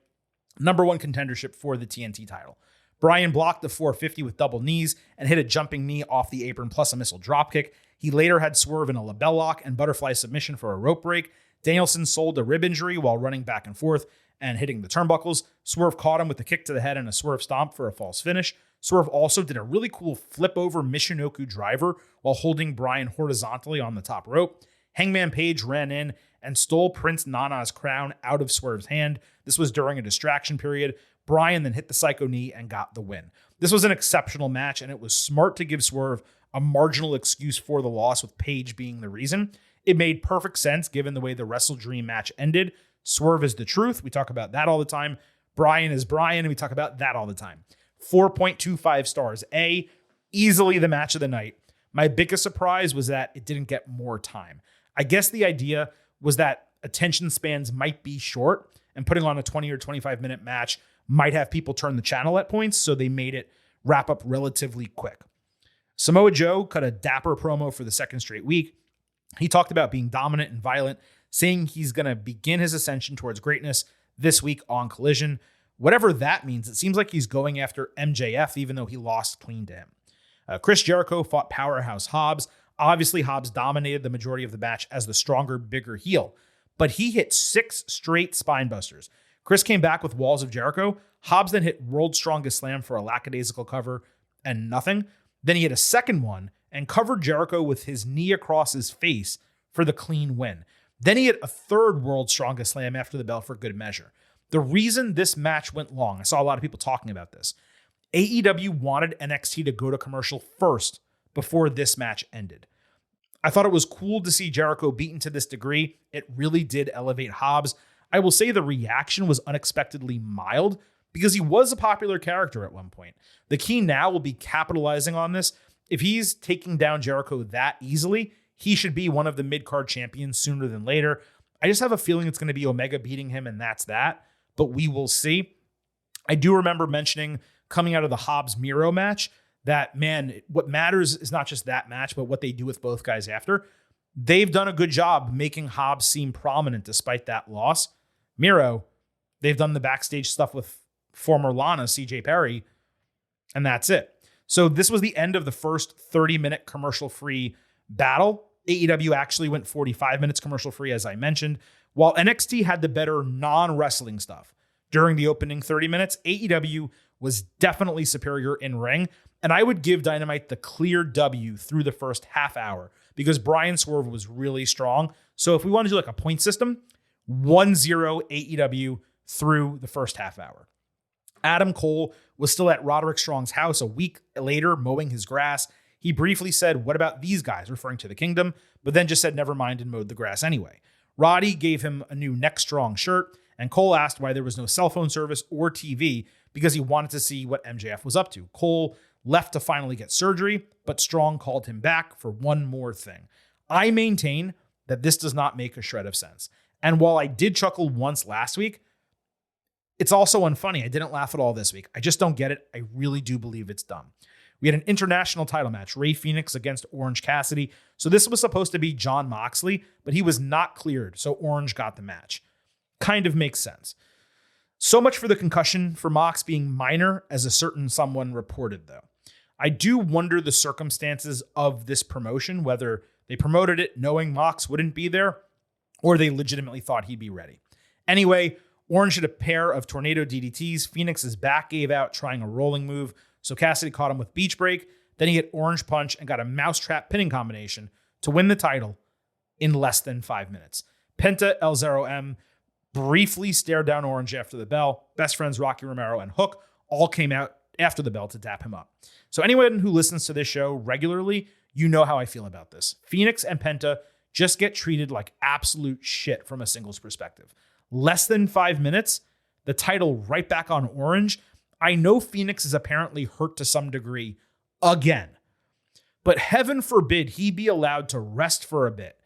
#1 contendership for the TNT title. Bryan blocked the 450 with double knees and hit a jumping knee off the apron plus a missile dropkick. He later had Swerve in a label lock and butterfly submission for a rope break. Danielson sold a rib injury while running back and forth and hitting the turnbuckles. Swerve caught him with a kick to the head and a Swerve stomp for a false finish. Swerve also did a really cool flip over Michinoku driver while holding Bryan horizontally on the top rope. Hangman Page ran in and stole Prince Nana's crown out of Swerve's hand. This was during a distraction period. Bryan then hit the Psycho knee and got the win. This was an exceptional match, and it was smart to give Swerve a marginal excuse for the loss, with Page being the reason. It made perfect sense given the way the Wrestle Dream match ended. Swerve is the truth. We talk about that all the time. Bryan is Bryan, and we talk about that all the time. 4.25 stars. Easily the match of the night. My biggest surprise was that it didn't get more time. I guess the idea was that attention spans might be short, and putting on a 20 or 25 minute match might have people turn the channel at points, so they made it wrap up relatively quick. Samoa Joe cut a dapper promo for the second straight week. He talked about being dominant and violent, saying he's going to begin his ascension towards greatness this week on Collision. Whatever that means, it seems like he's going after MJF, even though he lost clean to him. Chris Jericho fought Powerhouse Hobbs. Obviously, Hobbs dominated the majority of the match as the stronger, bigger heel, but he hit 6 straight spine busters. Chris came back with Walls of Jericho. Hobbs then hit World's Strongest Slam for a lackadaisical cover and nothing. Then he hit a second one and covered Jericho with his knee across his face for the clean win. Then he hit a third World's Strongest Slam after the bell for good measure. The reason this match went long, I saw a lot of people talking about this. AEW wanted NXT to go to commercial first before this match ended. I thought it was cool to see Jericho beaten to this degree. It really did elevate Hobbs. I will say the reaction was unexpectedly mild because he was a popular character at one point. The key now will be capitalizing on this. If he's taking down Jericho that easily, he should be one of the mid-card champions sooner than later. I just have a feeling it's going to be Omega beating him, and that's that. But we will see. I do remember mentioning coming out of the Hobbs-Miro match that, man, what matters is not just that match, but what they do with both guys after. They've done a good job making Hobbs seem prominent despite that loss. Miro, they've done the backstage stuff with former Lana, CJ Perry, and that's it. So this was the end of the first 30-minute commercial-free battle. AEW actually went 45 minutes commercial-free, as I mentioned. While NXT had the better non-wrestling stuff during the opening 30 minutes, AEW was definitely superior in ring, and I would give Dynamite the clear W through the first half hour because Bryan Swerve was really strong. So if we want to do like a point system, 1-0 AEW through the first half hour. Adam Cole was still at Roderick Strong's house a week later mowing his grass. He briefly said, "What about these guys?" referring to the Kingdom, but then just said never mind and mowed the grass anyway. Roddy gave him a new Neck Strong shirt, and Cole asked why there was no cell phone service or TV because he wanted to see what MJF was up to. Cole left to finally get surgery. but Strong called him back for one more thing. I maintain that this does not make a shred of sense. And while I did chuckle once last week, it's also unfunny. I didn't laugh at all this week. I just don't get it. I really do believe it's dumb. We had an international title match, Rey Fenix against Orange Cassidy. So this was supposed to be Jon Moxley, but he was not cleared, so Orange got the match. Kind of makes sense. So much for the concussion for Mox being minor, as a certain someone reported, though. I do wonder the circumstances of this promotion, whether they promoted it knowing Mox wouldn't be there, or they legitimately thought he'd be ready. Anyway, Orange hit a pair of tornado DDTs. Phoenix's back gave out trying a rolling move, so Cassidy caught him with beach break. Then he hit Orange Punch and got a mousetrap pinning combination to win the title in less than 5 minutes. Penta El Zero M briefly stared down Orange after the bell. Best friends Rocky Romero and Hook all came out after the bell to dap him up. So anyone who listens to this show regularly, you know how I feel about this. Phoenix and Penta just get treated like absolute shit from a singles perspective. Less than 5 minutes, the title right back on Orange. I know Phoenix is apparently hurt to some degree again, but heaven forbid he be allowed to rest for a bit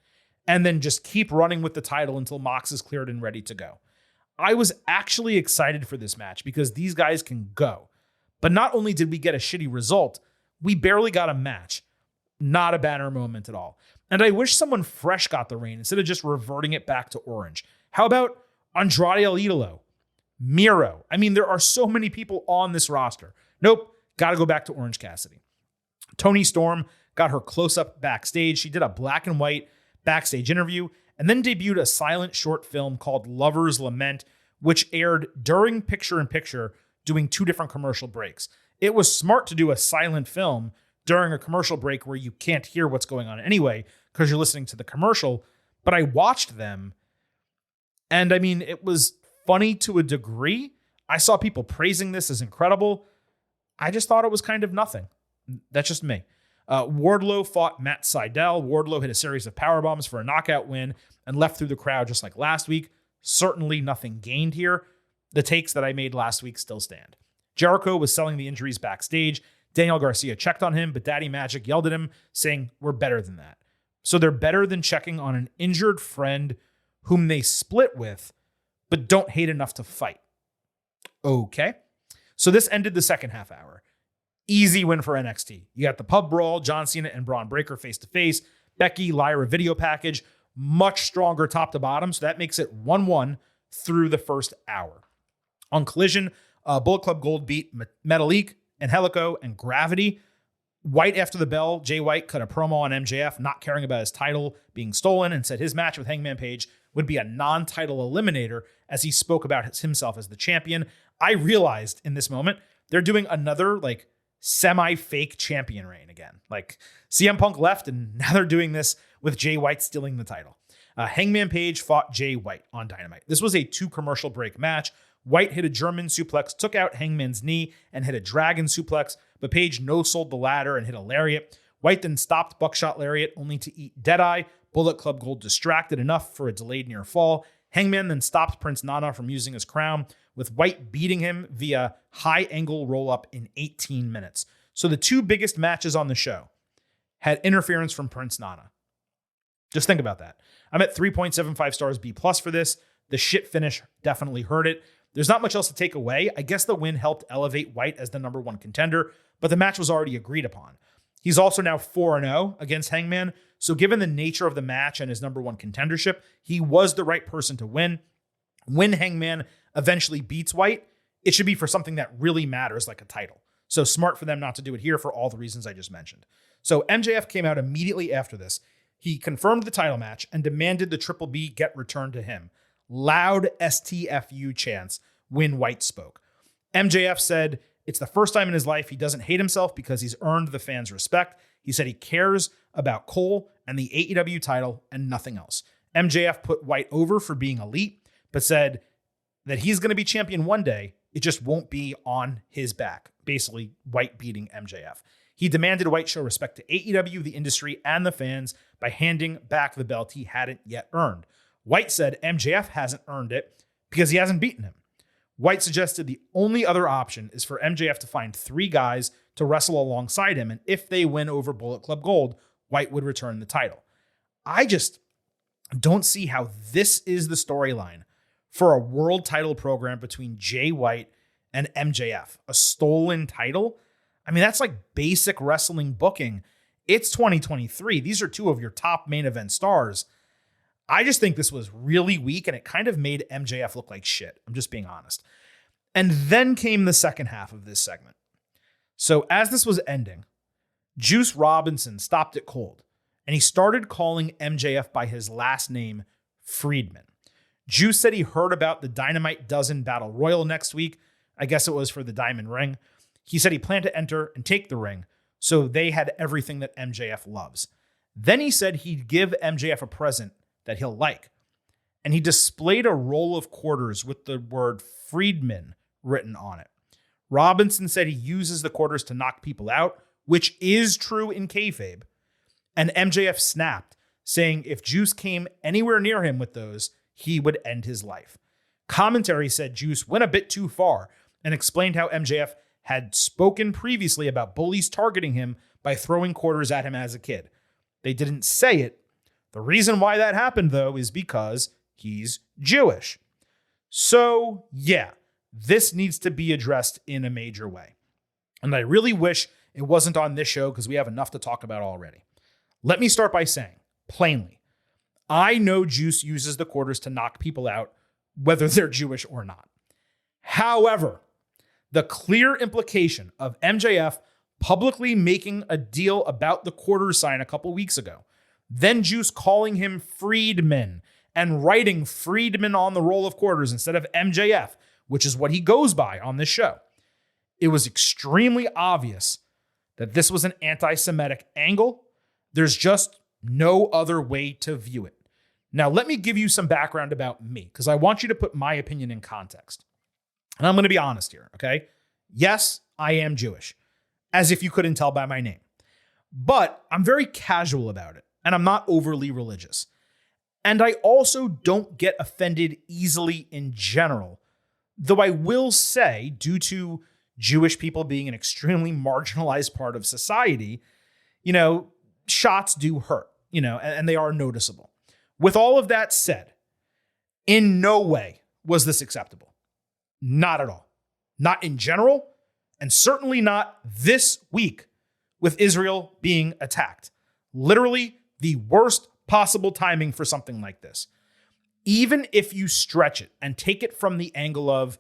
and then just keep running with the title until Mox is cleared and ready to go. I was actually excited for this match because these guys can go. But not only did we get a shitty result, we barely got a match. Not a banner moment at all. And I wish someone fresh got the reign instead of just reverting it back to Orange. How about Andrade El Idolo? Miro? I mean, there are so many people on this roster. Nope, got to go back to Orange Cassidy. Toni Storm got her close-up backstage. She did a black and white backstage interview and then debuted a silent short film called Lover's Lament, which aired during Picture-in-Picture, doing 2 different commercial breaks. It was smart to do a silent film during a commercial break where you can't hear what's going on anyway because you're listening to the commercial. But I watched them, and I mean, it was funny to a degree. I saw people praising this as incredible. I just thought it was kind of nothing. That's just me. Wardlow fought Matt Sydal. Wardlow hit a series of powerbombs for a knockout win and left through the crowd just like last week. Certainly nothing gained here. The takes that I made last week still stand. Jericho was selling the injuries backstage. Daniel Garcia checked on him, but Daddy Magic yelled at him, saying, "We're better than that." So they're better than checking on an injured friend whom they split with, but don't hate enough to fight. Okay. So this ended the second half hour. Easy win for NXT. You got the pub brawl, John Cena and Braun Breaker face-to-face, Becky, Lyra video package, much stronger top to bottom, so that makes it 1-1 through the first hour. On Collision, Bullet Club Gold beat Metalik, Angelico, and Gravity. White after the bell, Jay White cut a promo on MJF, not caring about his title being stolen, and said his match with Hangman Page would be a non-title eliminator as he spoke about himself as the champion. I realized in this moment, they're doing another semi-fake champion reign again. CM Punk left, and now they're doing this with Jay White stealing the title. Hangman Page fought Jay White on Dynamite. This was a 2-commercial break match. White hit a German suplex, took out Hangman's knee, and hit a dragon suplex, but Page no-sold the ladder and hit a lariat. White then stopped Buckshot Lariat, only to eat Deadeye. Bullet Club Gold distracted enough for a delayed near fall. Hangman then stopped Prince Nana from using his crown, with White beating him via high-angle roll-up in 18 minutes. So the 2 biggest matches on the show had interference from Prince Nana. Just think about that. I'm at 3.75 stars B+ for this. The shit finish definitely hurt it. There's not much else to take away. I guess the win helped elevate White as the number 1 contender, but the match was already agreed upon. He's also now 4-0 against Hangman, so given the nature of the match and his number 1 contendership, he was the right person to win. When Hangman eventually beats White, it should be for something that really matters, like a title. So smart for them not to do it here for all the reasons I just mentioned. So MJF came out immediately after this. He confirmed the title match and demanded the Triple B get returned to him. Loud STFU chants when White spoke. MJF said it's the first time in his life he doesn't hate himself because he's earned the fans' respect. He said he cares about Cole and the AEW title and nothing else. MJF put White over for being elite, but said that he's going to be champion one day. It just won't be on his back. Basically, White beating MJF. He demanded White show respect to AEW, the industry, and the fans by handing back the belt he hadn't yet earned. White said MJF hasn't earned it because he hasn't beaten him. White suggested the only other option is for MJF to find 3 guys to wrestle alongside him. And if they win over Bullet Club Gold, White would return the title. I just don't see how this is the storyline for a world title program between Jay White and MJF. A stolen title? I mean, that's like basic wrestling booking. It's 2023. These are two of your top main event stars. I just think this was really weak, and it kind of made MJF look like shit. I'm just being honest. And then came the second half of this segment. So as this was ending, Juice Robinson stopped it cold, and he started calling MJF by his last name, Friedman. Juice said he heard about the Dynamite Dozen Battle Royal next week. I guess it was for the Diamond Ring. He said he planned to enter and take the ring, so they had everything that MJF loves. Then he said he'd give MJF a present that he'll like. And he displayed a roll of quarters with the word Friedman written on it. Robinson said he uses the quarters to knock people out, which is true in kayfabe. And MJF snapped, saying if Juice came anywhere near him with those, he would end his life. Commentary said Juice went a bit too far and explained how MJF had spoken previously about bullies targeting him by throwing quarters at him as a kid. They didn't say it. The reason why that happened, though, is because he's Jewish. So, yeah, this needs to be addressed in a major way. And I really wish it wasn't on this show because we have enough to talk about already. Let me start by saying, plainly, I know Juice uses the quarters to knock people out, whether they're Jewish or not. However, the clear implication of MJF publicly making a deal about the quarter sign a couple weeks ago, then Juice calling him Friedman and writing Friedman on the roll of quarters instead of MJF, which is what he goes by on this show. It was extremely obvious that this was an anti-Semitic angle. There's just no other way to view it. Now, let me give you some background about me, because I want you to put my opinion in context. And I'm going to be honest here, okay? Yes, I am Jewish, as if you couldn't tell by my name. But I'm very casual about it, and I'm not overly religious. And I also don't get offended easily in general, though I will say, due to Jewish people being an extremely marginalized part of society, shots do hurt, and they are noticeable. With all of that said, in no way was this acceptable. Not at all. Not in general, and certainly not this week with Israel being attacked. Literally the worst possible timing for something like this. Even if you stretch it and take it from the angle of,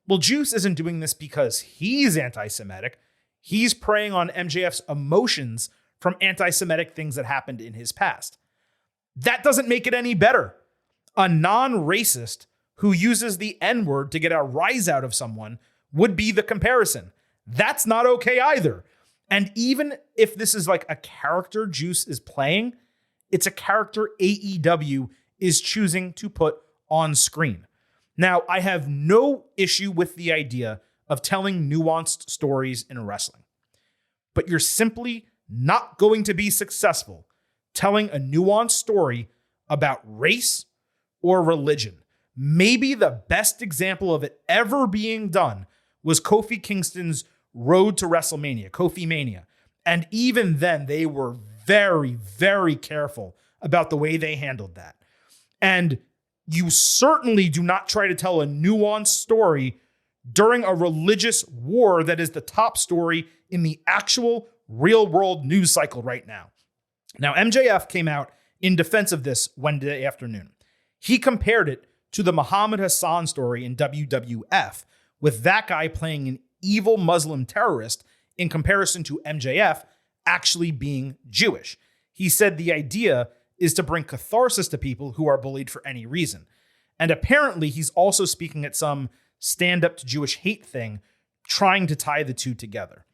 well, Juice isn't doing this because he's anti-Semitic. He's preying on MJF's emotions from anti-Semitic things that happened in his past. That doesn't make it any better. A non-racist who uses the N-word to get a rise out of someone would be the comparison. That's not okay either. And even if this is like a character Juice is playing, it's a character AEW is choosing to put on screen. Now, I have no issue with the idea of telling nuanced stories in wrestling, but you're simply not going to be successful telling a nuanced story about race or religion. Maybe the best example of it ever being done was Kofi Kingston's road to WrestleMania, Kofi Mania. And even then, they were very, very careful about the way they handled that. And you certainly do not try to tell a nuanced story during a religious war that is the top story in the actual real-world news cycle right now. Now, MJF came out in defense of this Wednesday afternoon. He compared it to the Muhammad Hassan story in WWF, with that guy playing an evil Muslim terrorist in comparison to MJF actually being Jewish. He said the idea is to bring catharsis to people who are bullied for any reason. And apparently he's also speaking at some stand-up to Jewish hate thing, trying to tie the two together.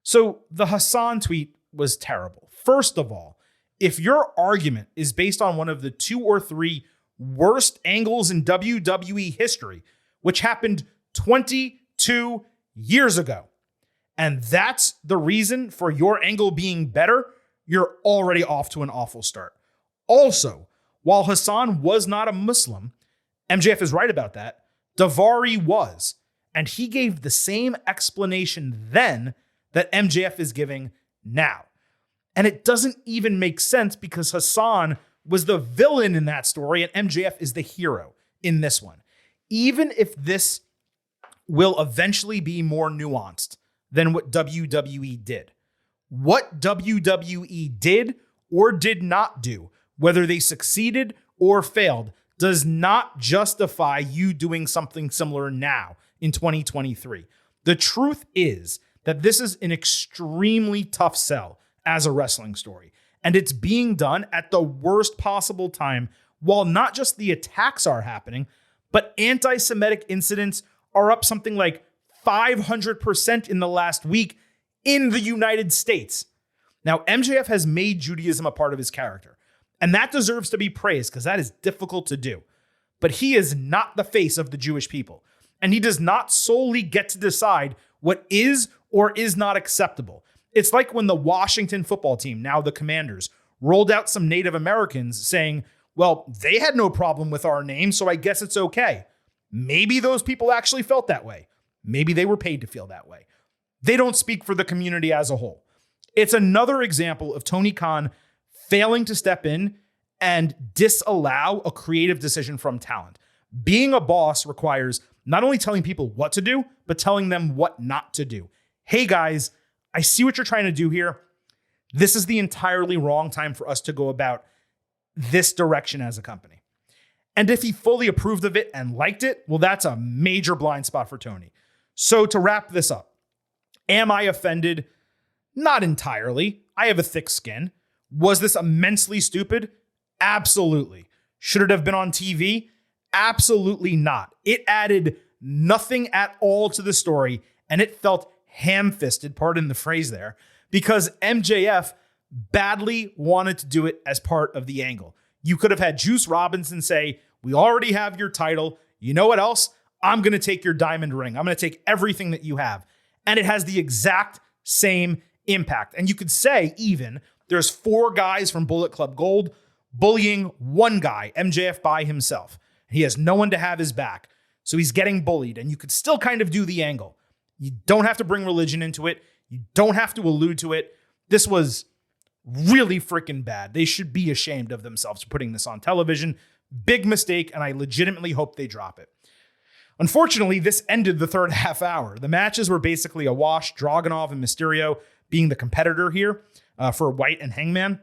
So the Hassan tweet was terrible. First of all, if your argument is based on one of the 2 or 3 worst angles in WWE history, which happened 22 years ago, and that's the reason for your angle being better, you're already off to an awful start. Also, while Hassan was not a Muslim, MJF is right about that, Daivari was, and he gave the same explanation then that MJF is giving now. And it doesn't even make sense because Hassan was the villain in that story and MJF is the hero in this one. Even if this will eventually be more nuanced than what WWE did. What WWE did or did not do, whether they succeeded or failed, does not justify you doing something similar now in 2023. The truth is that this is an extremely tough sell as a wrestling story, and it's being done at the worst possible time while not just the attacks are happening, but anti-Semitic incidents are up something like 500% in the last week in the United States. Now, MJF has made Judaism a part of his character, and that deserves to be praised because that is difficult to do. But he is not the face of the Jewish people, and he does not solely get to decide what is or is not acceptable. It's like when the Washington football team, now the Commanders, rolled out some Native Americans saying, well, they had no problem with our name, so I guess it's okay. Maybe those people actually felt that way. Maybe they were paid to feel that way. They don't speak for the community as a whole. It's another example of Tony Khan failing to step in and disallow a creative decision from talent. Being a boss requires not only telling people what to do, but telling them what not to do. Hey guys, I see what you're trying to do here. This is the entirely wrong time for us to go about this direction as a company. And if he fully approved of it and liked it, well, that's a major blind spot for Tony. So to wrap this up, am I offended? Not entirely. I have a thick skin. Was this immensely stupid? Absolutely. Should it have been on TV? Absolutely not. It added nothing at all to the story, and it felt ham-fisted, pardon the phrase there, because MJF badly wanted to do it as part of the angle. You could have had Juice Robinson say, we already have your title. You know what else? I'm going to take your diamond ring. I'm going to take everything that you have. And it has the exact same impact. And you could say even there's 4 guys from Bullet Club Gold bullying one guy, MJF, by himself. He has no one to have his back. So he's getting bullied. And you could still kind of do the angle. You don't have to bring religion into it. You don't have to allude to it. This was really freaking bad. They should be ashamed of themselves for putting this on television. Big mistake, and I legitimately hope they drop it. Unfortunately, this ended the third half hour. The matches were basically a wash, Dragunov and Mysterio being the competitor here for White and Hangman.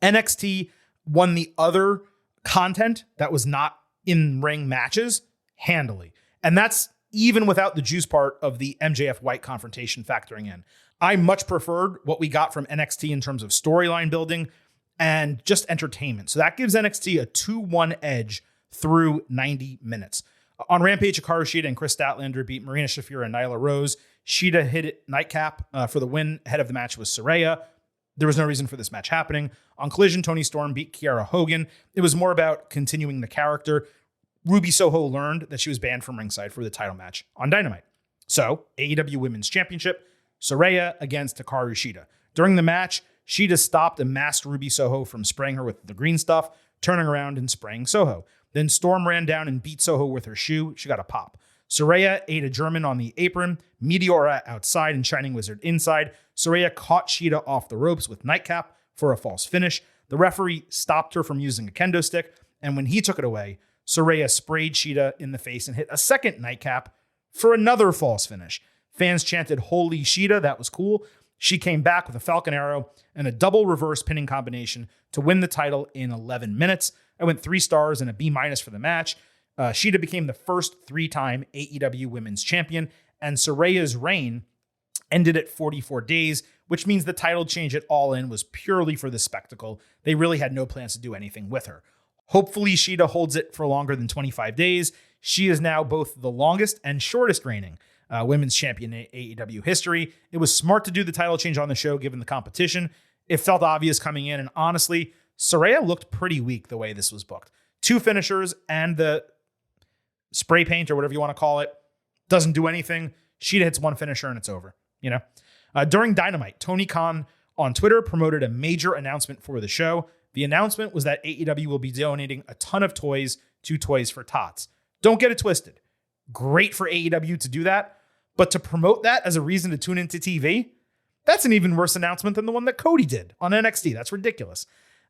NXT won the other content that was not in-ring matches handily. And that's even without the juice part of the MJF White confrontation factoring in. I much preferred what we got from NXT in terms of storyline building and just entertainment. So that gives NXT a 2-1 edge through 90 minutes. On Rampage, Hikaru Shida and Chris Statlander beat Marina Shafir and Nyla Rose. Shida hit it nightcap for the win. Head of the match was Saraya. There was no reason for this match happening. On Collision, Toni Storm beat Kiara Hogan. It was more about continuing the character. Ruby Soho learned that she was banned from ringside for the title match on Dynamite. So, AEW Women's Championship, Saraya against Hikaru Shida. During the match, Shida stopped and masked Ruby Soho from spraying her with the green stuff, turning around and spraying Soho. Then Storm ran down and beat Soho with her shoe. She got a pop. Saraya ate a German on the apron, Meteora outside and Shining Wizard inside. Saraya caught Shida off the ropes with Nightcap for a false finish. The referee stopped her from using a kendo stick, and when he took it away, Saraya sprayed Shida in the face and hit a second Nightcap for another false finish. Fans chanted, "Holy Shida," that was cool. She came back with a Falcon Arrow and a double reverse pinning combination to win the title in 11 minutes. I went 3 stars and a B- for the match. Shida became the first 3-time AEW Women's Champion, and Saraya's reign ended at 44 days, which means the title change at All In was purely for the spectacle. They really had no plans to do anything with her. Hopefully, Shida holds it for longer than 25 days. She is now both the longest and shortest reigning women's champion in AEW history. It was smart to do the title change on the show given the competition. It felt obvious coming in, and honestly, Saraya looked pretty weak the way this was booked. 2 finishers and the spray paint or whatever you want to call it doesn't do anything. Shida hits 1 finisher and it's over. During Dynamite, Tony Khan on Twitter promoted a major announcement for the show. The announcement was that AEW will be donating a ton of toys to Toys for Tots. Don't get it twisted. Great for AEW to do that, but to promote that as a reason to tune into TV, That's an even worse announcement than the one that Cody did on NXT. That's ridiculous.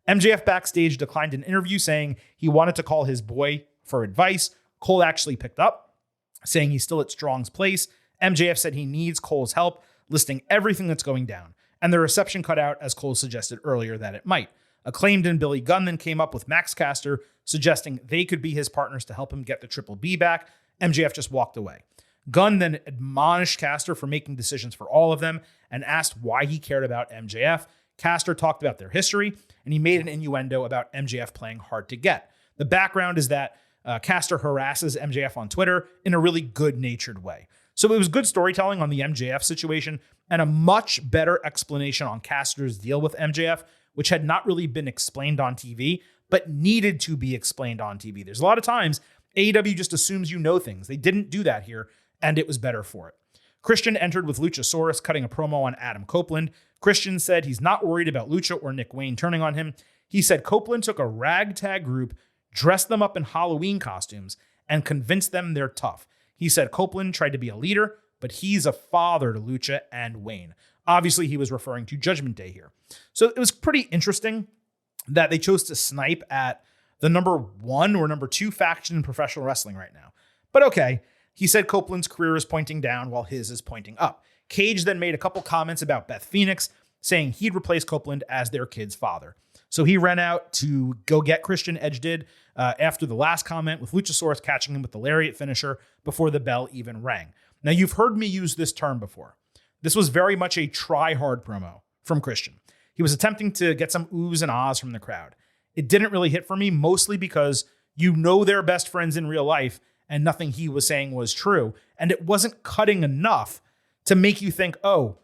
MJF backstage declined an interview saying he wanted to call his boy for advice. Cole actually picked up, saying he's still at Strong's place. MJF said he needs Cole's help, listing everything that's going down. And the reception cut out as Cole suggested earlier that it might. Acclaimed and Billy Gunn then came up with Max Caster, suggesting they could be his partners to help him get the Triple B back. MJF just walked away. Gunn then admonished Caster for making decisions for all of them and asked why he cared about MJF. Caster talked about their history, and he made an innuendo about MJF playing hard to get. The background is that Caster harasses MJF on Twitter in a really good-natured way. So it was good storytelling on the MJF situation and a much better explanation on Caster's deal with MJF, which had not really been explained on TV, but needed to be explained on TV. There's a lot of times AEW just assumes you know things. They didn't do that here, and it was better for it. Christian entered with Luchasaurus cutting a promo on Adam Copeland. Christian said he's not worried about Lucha or Nick Wayne turning on him. He said Copeland took a ragtag group, dressed them up in Halloween costumes, and convinced them they're tough. He said Copeland tried to be a leader, but he's a father to Lucha and Wayne. Obviously, he was referring to Judgment Day here. So it was pretty interesting that they chose to snipe at the number 1 or number 2 faction in professional wrestling right now. But okay, he said Copeland's career is pointing down while his is pointing up. Cage then made a couple comments about Beth Phoenix, saying he'd replace Copeland as their kid's father. So he ran out to go get Christian. Edge did after the last comment, with Luchasaurus catching him with the lariat finisher before the bell even rang. Now, you've heard me use this term before. This was very much a try-hard promo from Christian. He was attempting to get some oohs and ahs from the crowd. It didn't really hit for me, mostly because you know they're best friends in real life, and nothing he was saying was true. And it wasn't cutting enough to make you think, oh,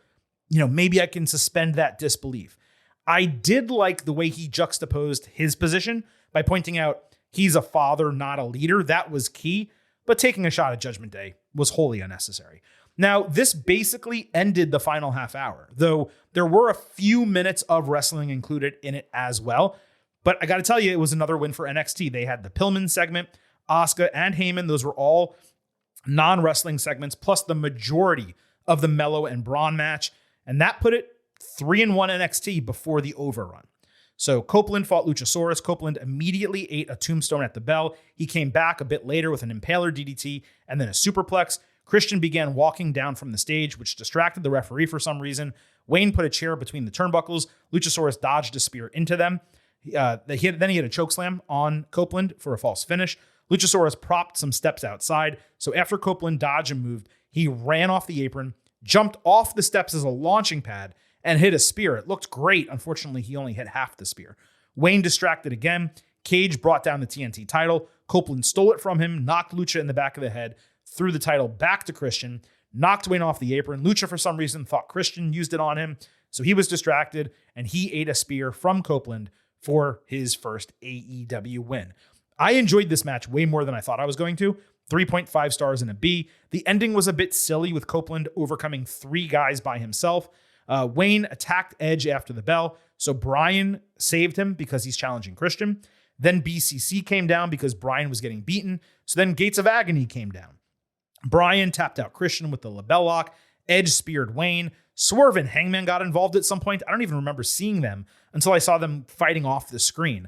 maybe I can suspend that disbelief. I did like the way he juxtaposed his position by pointing out he's a father, not a leader. That was key, but taking a shot at Judgment Day was wholly unnecessary. Now, this basically ended the final half hour, though there were a few minutes of wrestling included in it as well. But I got to tell you, it was another win for NXT. They had the Pillman segment, Asuka and Heyman. Those were all non-wrestling segments, plus the majority of the Mello and Braun match. And that put it 3-1 NXT before the overrun. So Copeland fought Luchasaurus. Copeland immediately ate a tombstone at the bell. He came back a bit later with an impaler DDT and then a superplex. Christian began walking down from the stage, which distracted the referee for some reason. Wayne put a chair between the turnbuckles. Luchasaurus dodged a spear into them. Then he had a chokeslam on Copeland for a false finish. Luchasaurus propped some steps outside. So after Copeland dodged and moved, he ran off the apron, jumped off the steps as a launching pad, and hit a spear. It looked great. Unfortunately, he only hit half the spear. Wayne distracted again. Cage brought down the TNT title. Copeland stole it from him, knocked Lucha in the back of the head, threw the title back to Christian, knocked Wayne off the apron. Lucha, for some reason, thought Christian used it on him, so he was distracted, and he ate a spear from Copeland for his first AEW win. I enjoyed this match way more than I thought I was going to. 3.5 stars and a B. The ending was a bit silly with Copeland overcoming 3 guys by himself. Wayne attacked Edge after the bell, so Bryan saved him because he's challenging Christian. Then BCC came down because Bryan was getting beaten, so then Gates of Agony came down. Bryan tapped out Christian with the label lock. Edge speared Wayne. Swerve and Hangman got involved at some point. I don't even remember seeing them until I saw them fighting off the screen.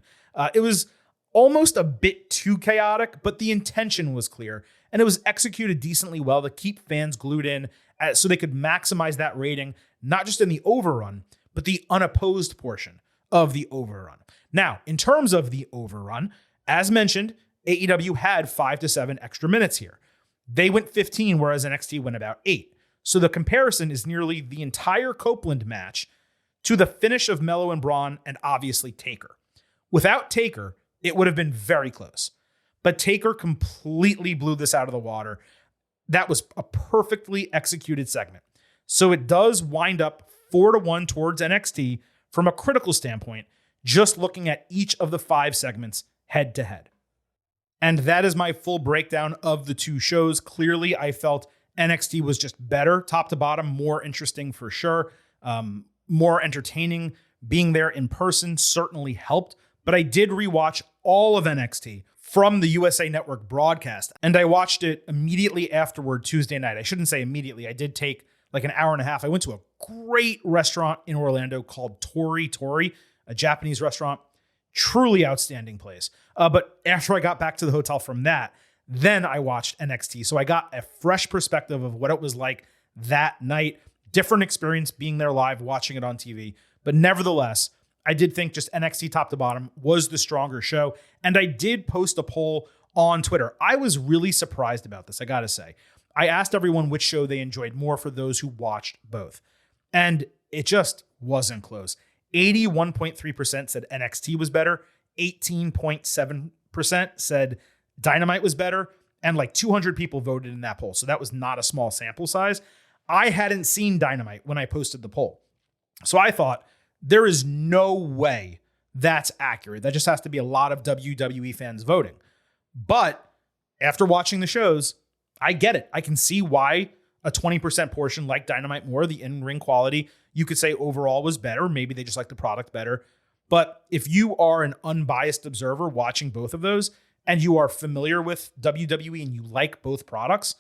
It was almost a bit too chaotic, but the intention was clear, and it was executed decently well to keep fans glued in so they could maximize that rating, not just in the overrun, but the unopposed portion of the overrun. Now, in terms of the overrun, as mentioned, AEW had 5 to 7 extra minutes here. They went 15, whereas NXT went about 8. So the comparison is nearly the entire Copeland match to the finish of Mello and Braun and obviously Taker. Without Taker, it would have been very close. But Taker completely blew this out of the water. That was a perfectly executed segment. So it does wind up 4-1 towards NXT from a critical standpoint, just looking at each of the 5 segments head to head. And that is my full breakdown of the 2 shows. Clearly, I felt NXT was just better, top to bottom, more interesting for sure, more entertaining. Being there in person certainly helped, but I did rewatch all of NXT from the USA Network broadcast, and I watched it immediately afterward Tuesday night. I shouldn't say immediately. I did take like an hour and a half. I went to a great restaurant in Orlando called Tori, a Japanese restaurant. Truly outstanding place. But after I got back to the hotel from that, then I watched NXT. So I got a fresh perspective of what it was like that night. Different experience being there live, watching it on TV. But nevertheless, I did think just NXT top to bottom was the stronger show. And I did post a poll on Twitter. I was really surprised about this, I got to say. I asked everyone which show they enjoyed more for those who watched both. And it just wasn't close. 81.3% said NXT was better. 18.7% said Dynamite was better. And like 200 people voted in that poll. So that was not a small sample size. I hadn't seen Dynamite when I posted the poll. So I thought, there is no way that's accurate. That just has to be a lot of WWE fans voting. But after watching the shows, I get it. I can see why a 20% portion like Dynamite more. The in-ring quality, you could say overall was better. Maybe they just like the product better. But if you are an unbiased observer watching both of those and you are familiar with WWE and you like both products,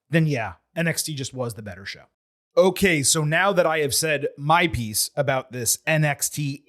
then yeah, NXT just was the better show. Okay, so now that I have said my piece about this NXT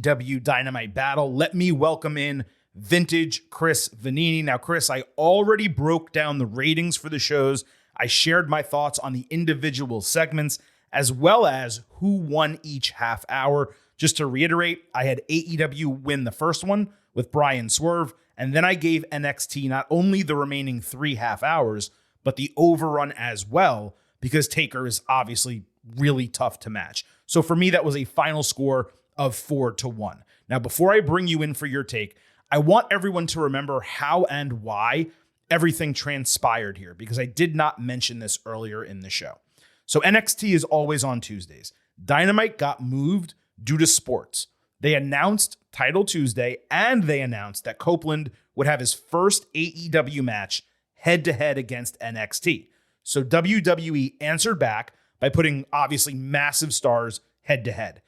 AEW Dynamite battle, let me welcome in vintage Chris Vanini. Now, Chris, I already broke down the ratings for the shows. I shared my thoughts on the individual segments, as well as who won each half hour. Just to reiterate, I had AEW win the first one with Brian Swerve, and then I gave NXT not only the remaining 3 half hours, but the overrun as well, because Taker is obviously really tough to match. So for me, that was a final score of 4-1. Now, before I bring you in for your take, I want everyone to remember how and why everything transpired here, because I did not mention this earlier in the show. So NXT is always on Tuesdays. Dynamite got moved due to sports. They announced Title Tuesday, and they announced that Copeland would have his first AEW match head-to-head against NXT. So WWE answered back by putting obviously massive stars head-to-head.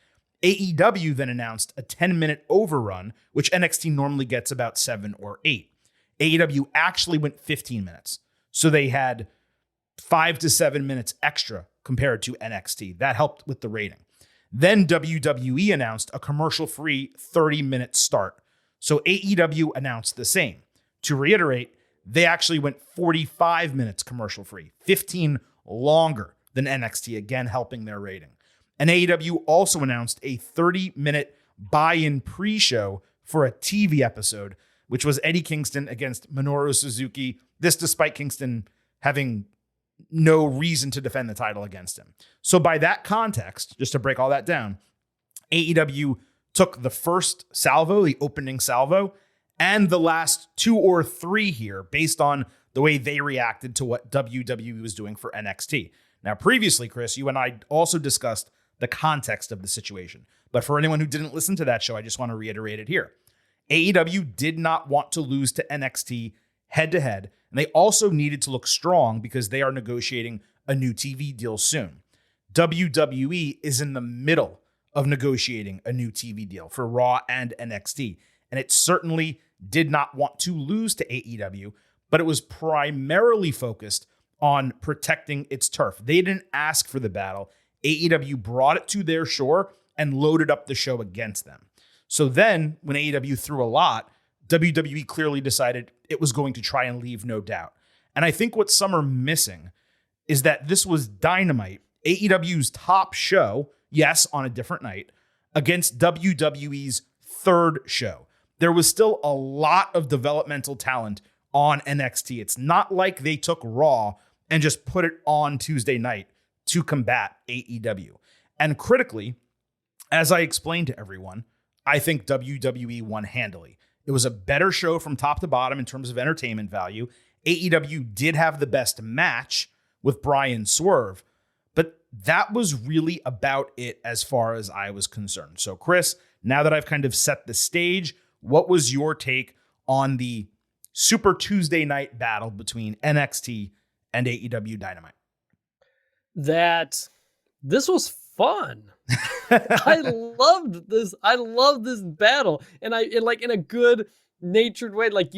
AEW then announced a 10-minute overrun, which NXT normally gets about 7 or 8. AEW actually went 15 minutes. So they had 5 to 7 minutes extra compared to NXT. That helped with the rating. Then WWE announced a commercial-free 30-minute start. So AEW announced the same. To reiterate, they actually went 45 minutes commercial-free, 15 longer than NXT, again helping their rating. And AEW also announced a 30-minute buy-in pre-show for a TV episode, which was Eddie Kingston against Minoru Suzuki. This despite Kingston having no reason to defend the title against him. So by that context, just to break all that down, AEW took the first salvo, the opening salvo, and the last 2 or 3 here based on the way they reacted to what WWE was doing for NXT. Now, previously, Chris, you and I also discussed the context of the situation. But for anyone who didn't listen to that show, I just want to reiterate it here. AEW did not want to lose to NXT head-to-head, and they also needed to look strong because they are negotiating a new TV deal soon. WWE is in the middle of negotiating a new TV deal for Raw and NXT, and it certainly did not want to lose to AEW, but it was primarily focused on protecting its turf. They didn't ask for the battle. AEW brought it to their shore and loaded up the show against them. So then, when AEW threw a lot, WWE clearly decided it was going to try and leave no doubt. And I think what some are missing is that this was Dynamite, AEW's top show, yes, on a different night, against WWE's third show. There was still a lot of developmental talent on NXT. It's not like they took Raw and just put it on Tuesday night to combat AEW. And critically, as I explained to everyone, I think WWE won handily. It was a better show from top to bottom in terms of entertainment value. AEW did have the best match with Brian Swerve, but that was really about it as far as I was concerned. So, Chris, now that I've kind of set the stage, what was your take on the Super Tuesday night battle between NXT and AEW Dynamite? That this was fun. I loved this. I love this battle, and like in a good natured way. Like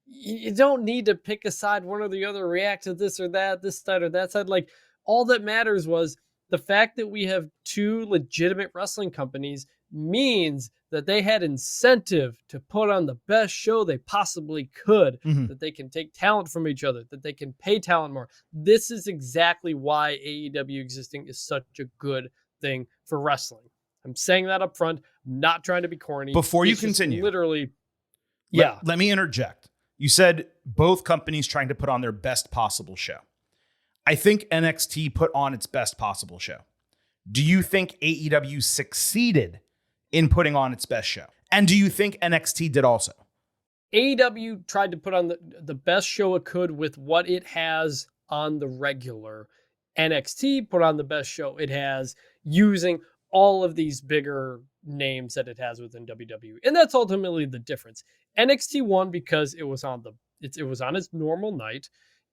you don't need to pick a side, one or the other, react to this or that, this side or that side. Like All that matters was the fact that we have two legitimate wrestling companies means that they had incentive to put on the best show they possibly could, that they can take talent from each other, that they can pay talent more. This is exactly why AEW existing is such a good thing for wrestling. I'm saying that up front. I'm not trying to be corny. Before you continue, literally, let me interject. You said both companies trying to put on their best possible show. I think NXT put on its best possible show. Do you think AEW succeeded in putting on its best show? And do you think NXT did also? AEW tried to put on the best show it could with what it has on the regular. NXT put on the best show it has using all of these bigger names that it has within WWE. And that's ultimately the difference. NXT won because it was on its normal night,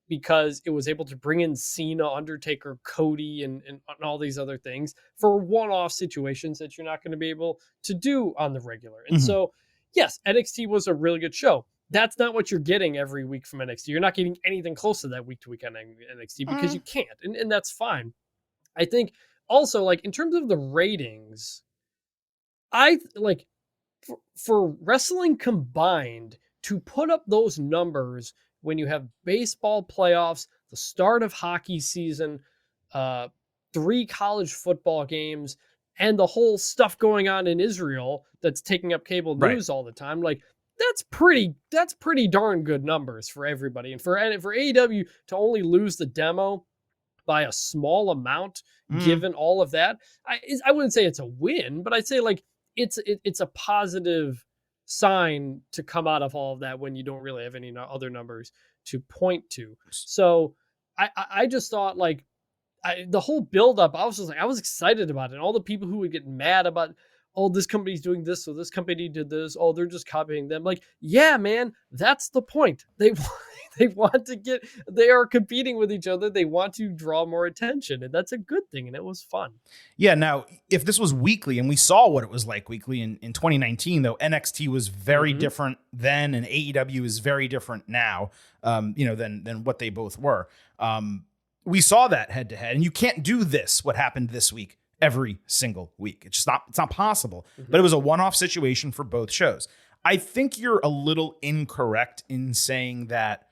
because it was able to bring in Cena, Undertaker, Cody, and all these other things for one-off situations that you're not going to be able to do on the regular. And so, yes, NXT was a really good show. That's not what you're getting every week from NXT. You're not getting anything close to that week to week on NXT because you can't. And that's fine. I think also, like, in terms of the ratings, for wrestling combined to put up those numbers when you have baseball playoffs, the start of hockey season, 3 college football games, and the whole stuff going on in Israel that's taking up cable news all the time, like, that's pretty darn good numbers for everybody. And for AEW to only lose the demo by a small amount, given all of that, I wouldn't say it's a win, but I'd say, like, it's a positive sign to come out of all of that when you don't really have any other numbers to point to. So I just thought, like, the whole buildup, I was excited about it. And all the people who would get mad about, oh, this company's doing this, so this company did this, oh, they're just copying them. Like, yeah, man, that's the point. They are competing with each other. They want to draw more attention, and that's a good thing, and it was fun. Yeah, now, if this was weekly, and we saw what it was like weekly in 2019, though, NXT was very different then, and AEW is very different now, than what they both were. We saw that head-to-head, and you can't do what happened this week, every single week. It's not possible. But it was a one-off situation for both shows. I think you're a little incorrect in saying that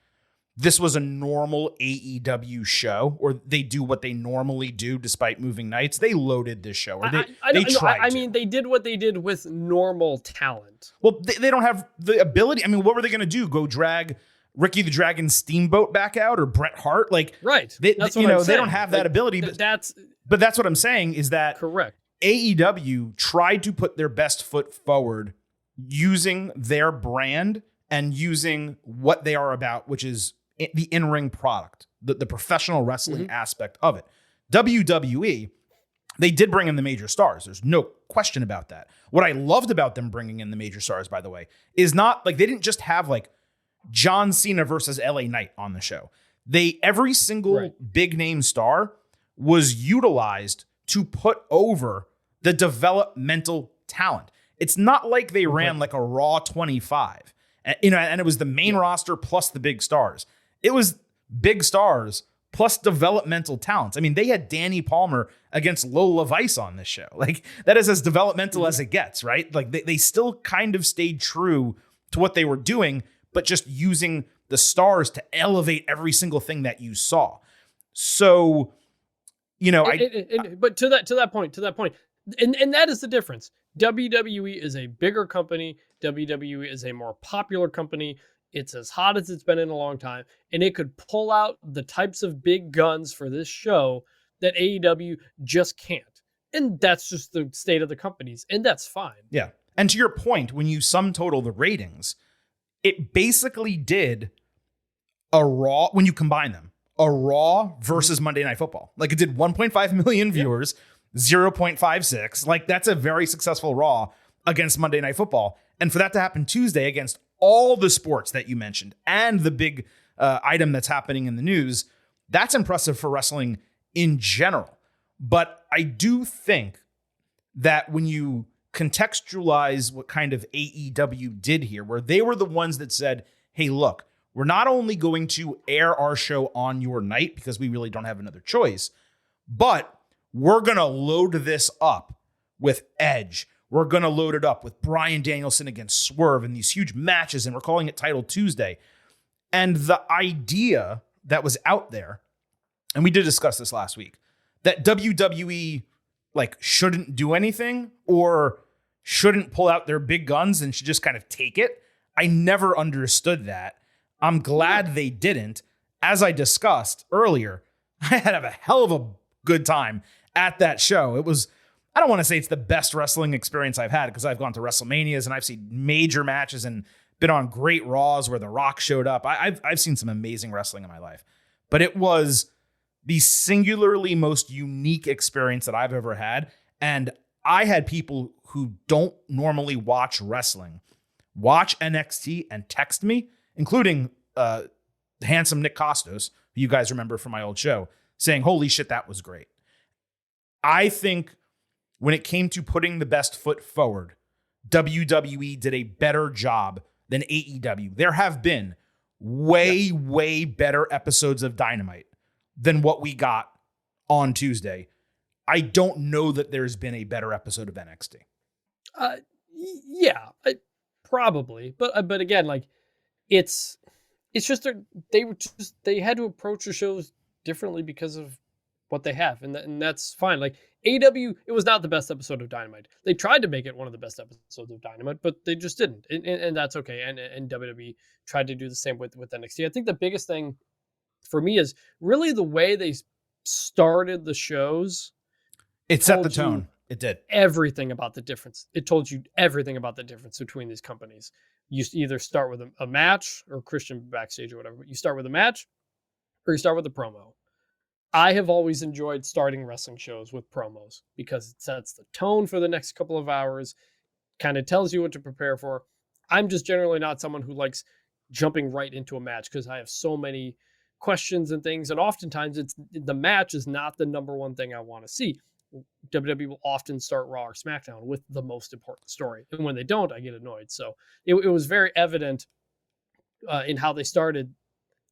this was a normal AEW show, or they do what they normally do despite moving nights. They loaded this show, or they tried. I mean, they did what they did with normal talent. Well, they don't have the ability. I mean, what were they going to do? Go drag Ricky the Dragon Steamboat back out, or Bret Hart? Like, right? That's what I'm saying. They don't have that ability. But that's what I'm saying is that correct. AEW tried to put their best foot forward using their brand and using what they are about, which is the in-ring product, the professional wrestling aspect of it. WWE, they did bring in the major stars. There's no question about that. What I loved about them bringing in the major stars, by the way, is not like they didn't just have like John Cena versus LA Knight on the show. Every single big name star was utilized to put over the developmental talent. It's not like they ran like a Raw 25, and it was the main roster plus the big stars. It was big stars plus developmental talents. I mean, they had Danny Palmer against Lola Vice on this show. Like, that is as developmental as it gets, right? Like, they still kind of stayed true to what they were doing, but just using the stars to elevate every single thing that you saw. So, but to that point, and that is the difference. WWE is a bigger company. WWE is a more popular company. It's as hot as it's been in a long time, and it could pull out the types of big guns for this show that AEW just can't. And that's just the state of the companies, and that's fine. Yeah. And to your point, when you sum total the ratings, it basically did a Raw, when you combine them, a Raw versus Monday Night Football. Like, it did 1.5 million viewers, 0.56. Like, that's a very successful Raw against Monday Night Football. And for that to happen Tuesday against all the sports that you mentioned and the big item that's happening in the news, that's impressive for wrestling in general. But I do think that when you contextualize what kind of AEW did here, where they were the ones that said, hey, look, we're not only going to air our show on your night because we really don't have another choice, But we're going to load this up with Edge. We're going to load it up with Bryan Danielson against Swerve in these huge matches, and we're calling it Title Tuesday. And the idea that was out there, and we did discuss this last week, that WWE shouldn't do anything or shouldn't pull out their big guns and should just kind of take it. I never understood that. I'm glad they didn't. As I discussed earlier, I had a hell of a good time at that show. It was, I don't want to say it's the best wrestling experience I've had because I've gone to WrestleManias and I've seen major matches and been on great Raws where The Rock showed up. I've seen some amazing wrestling in my life, but it was the singularly most unique experience that I've ever had. And I had people who don't normally watch wrestling watch NXT and text me, including handsome Nick Costos, who you guys remember from my old show, saying, holy shit, that was great. I think when it came to putting the best foot forward, WWE did a better job than AEW. There have been way better episodes of Dynamite than what we got on Tuesday. I don't know that there's been a better episode of NXT. Probably, but again, it's just they had to approach the shows differently because of what they have, and that's fine. AEW, it was not the best episode of Dynamite. They tried to make it one of the best episodes of Dynamite, but they just didn't, and that's okay. And WWE tried to do the same with NXT. I think the biggest thing for me is really the way they started the shows. It set the tone. It did. Everything about the difference. It told you everything about the difference between these companies. You either start with a match or Christian backstage or whatever. But you start with a match or you start with a promo. I have always enjoyed starting wrestling shows with promos because it sets the tone for the next couple of hours, kind of tells you what to prepare for. I'm just generally not someone who likes jumping right into a match because I have so many questions and things. And oftentimes the match is not the number one thing I want to see. WWE will often start Raw or SmackDown with the most important story. And when they don't, I get annoyed. So it was very evident in how they started.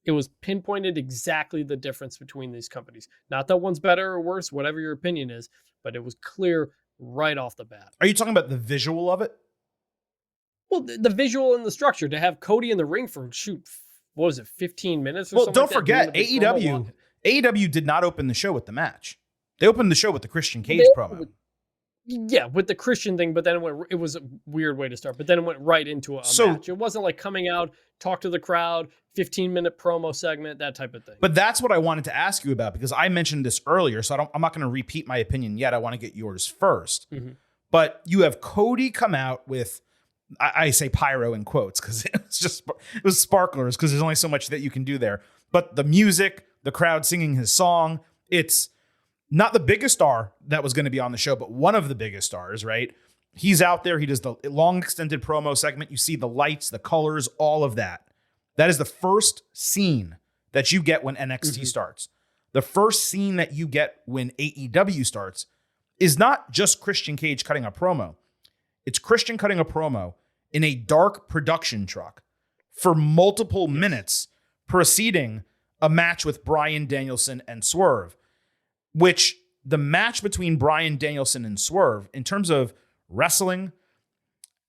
It was pinpointed exactly the difference between these companies. Not that one's better or worse, whatever your opinion is, but it was clear right off the bat. Are you talking about the visual of it? Well, the visual and the structure to have Cody in the ring for, 15 minutes or something? Well, don't forget, AEW did not open the show with the match. They opened the show with the Christian Cage promo. With the Christian thing, but then it was a weird way to start. But then it went right into a match. It wasn't like coming out, talk to the crowd, 15-minute promo segment, that type of thing. But that's what I wanted to ask you about because I mentioned this earlier, so I'm not going to repeat my opinion yet. I want to get yours first. Mm-hmm. But you have Cody come out with, I say pyro in quotes because it was sparklers because there's only so much that you can do there. But the music, the crowd singing his song, it's not the biggest star that was going to be on the show, but one of the biggest stars, right? He's out there. He does the long extended promo segment. You see the lights, the colors, all of that. That is the first scene that you get when NXT starts. The first scene that you get when AEW starts is not just Christian Cage cutting a promo. It's Christian cutting a promo in a dark production truck for multiple minutes preceding a match with Bryan Danielson and Swerve. Which the match between Bryan Danielson and Swerve, in terms of wrestling,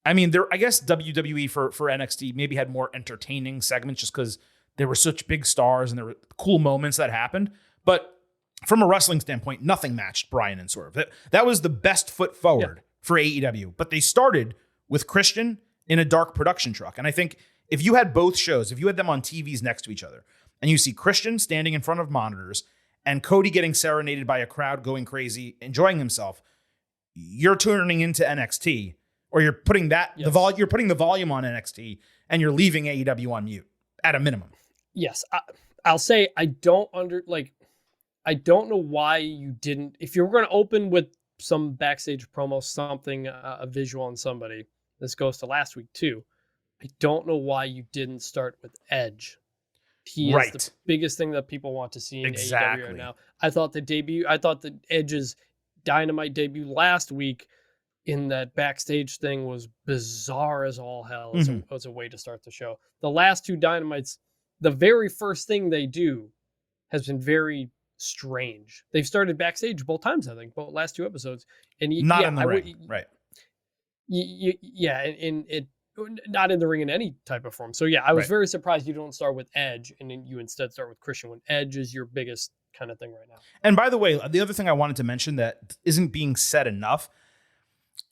I mean, I guess WWE for NXT maybe had more entertaining segments just because there were such big stars and there were cool moments that happened. But from a wrestling standpoint, nothing matched Bryan and Swerve. That was the best foot forward for AEW. But they started with Christian in a dark production truck. And I think if you had both shows, if you had them on TVs next to each other, and you see Christian standing in front of monitors and Cody getting serenaded by a crowd going crazy, enjoying himself, you're turning into NXT, or you're putting you're putting the volume on NXT, and you're leaving AEW on mute at a minimum. Yes, I'll say I don't know why you didn't. If you were going to open with some backstage promo, something a visual on somebody, this goes to last week too. I don't know why you didn't start with Edge. He is the biggest thing that people want to see in AEW right now. I thought the Edge's Dynamite debut last week in that backstage thing was bizarre as all hell as a way to start the show. The last two Dynamites, the very first thing they do has been very strange. They've started backstage both times, I think, both last 2 episodes. And not in the ring, right? And it not in the ring in any type of form. So yeah, I was very surprised you don't start with Edge and then you instead start with Christian when Edge is your biggest kind of thing right now. And by the way, the other thing I wanted to mention that isn't being said enough,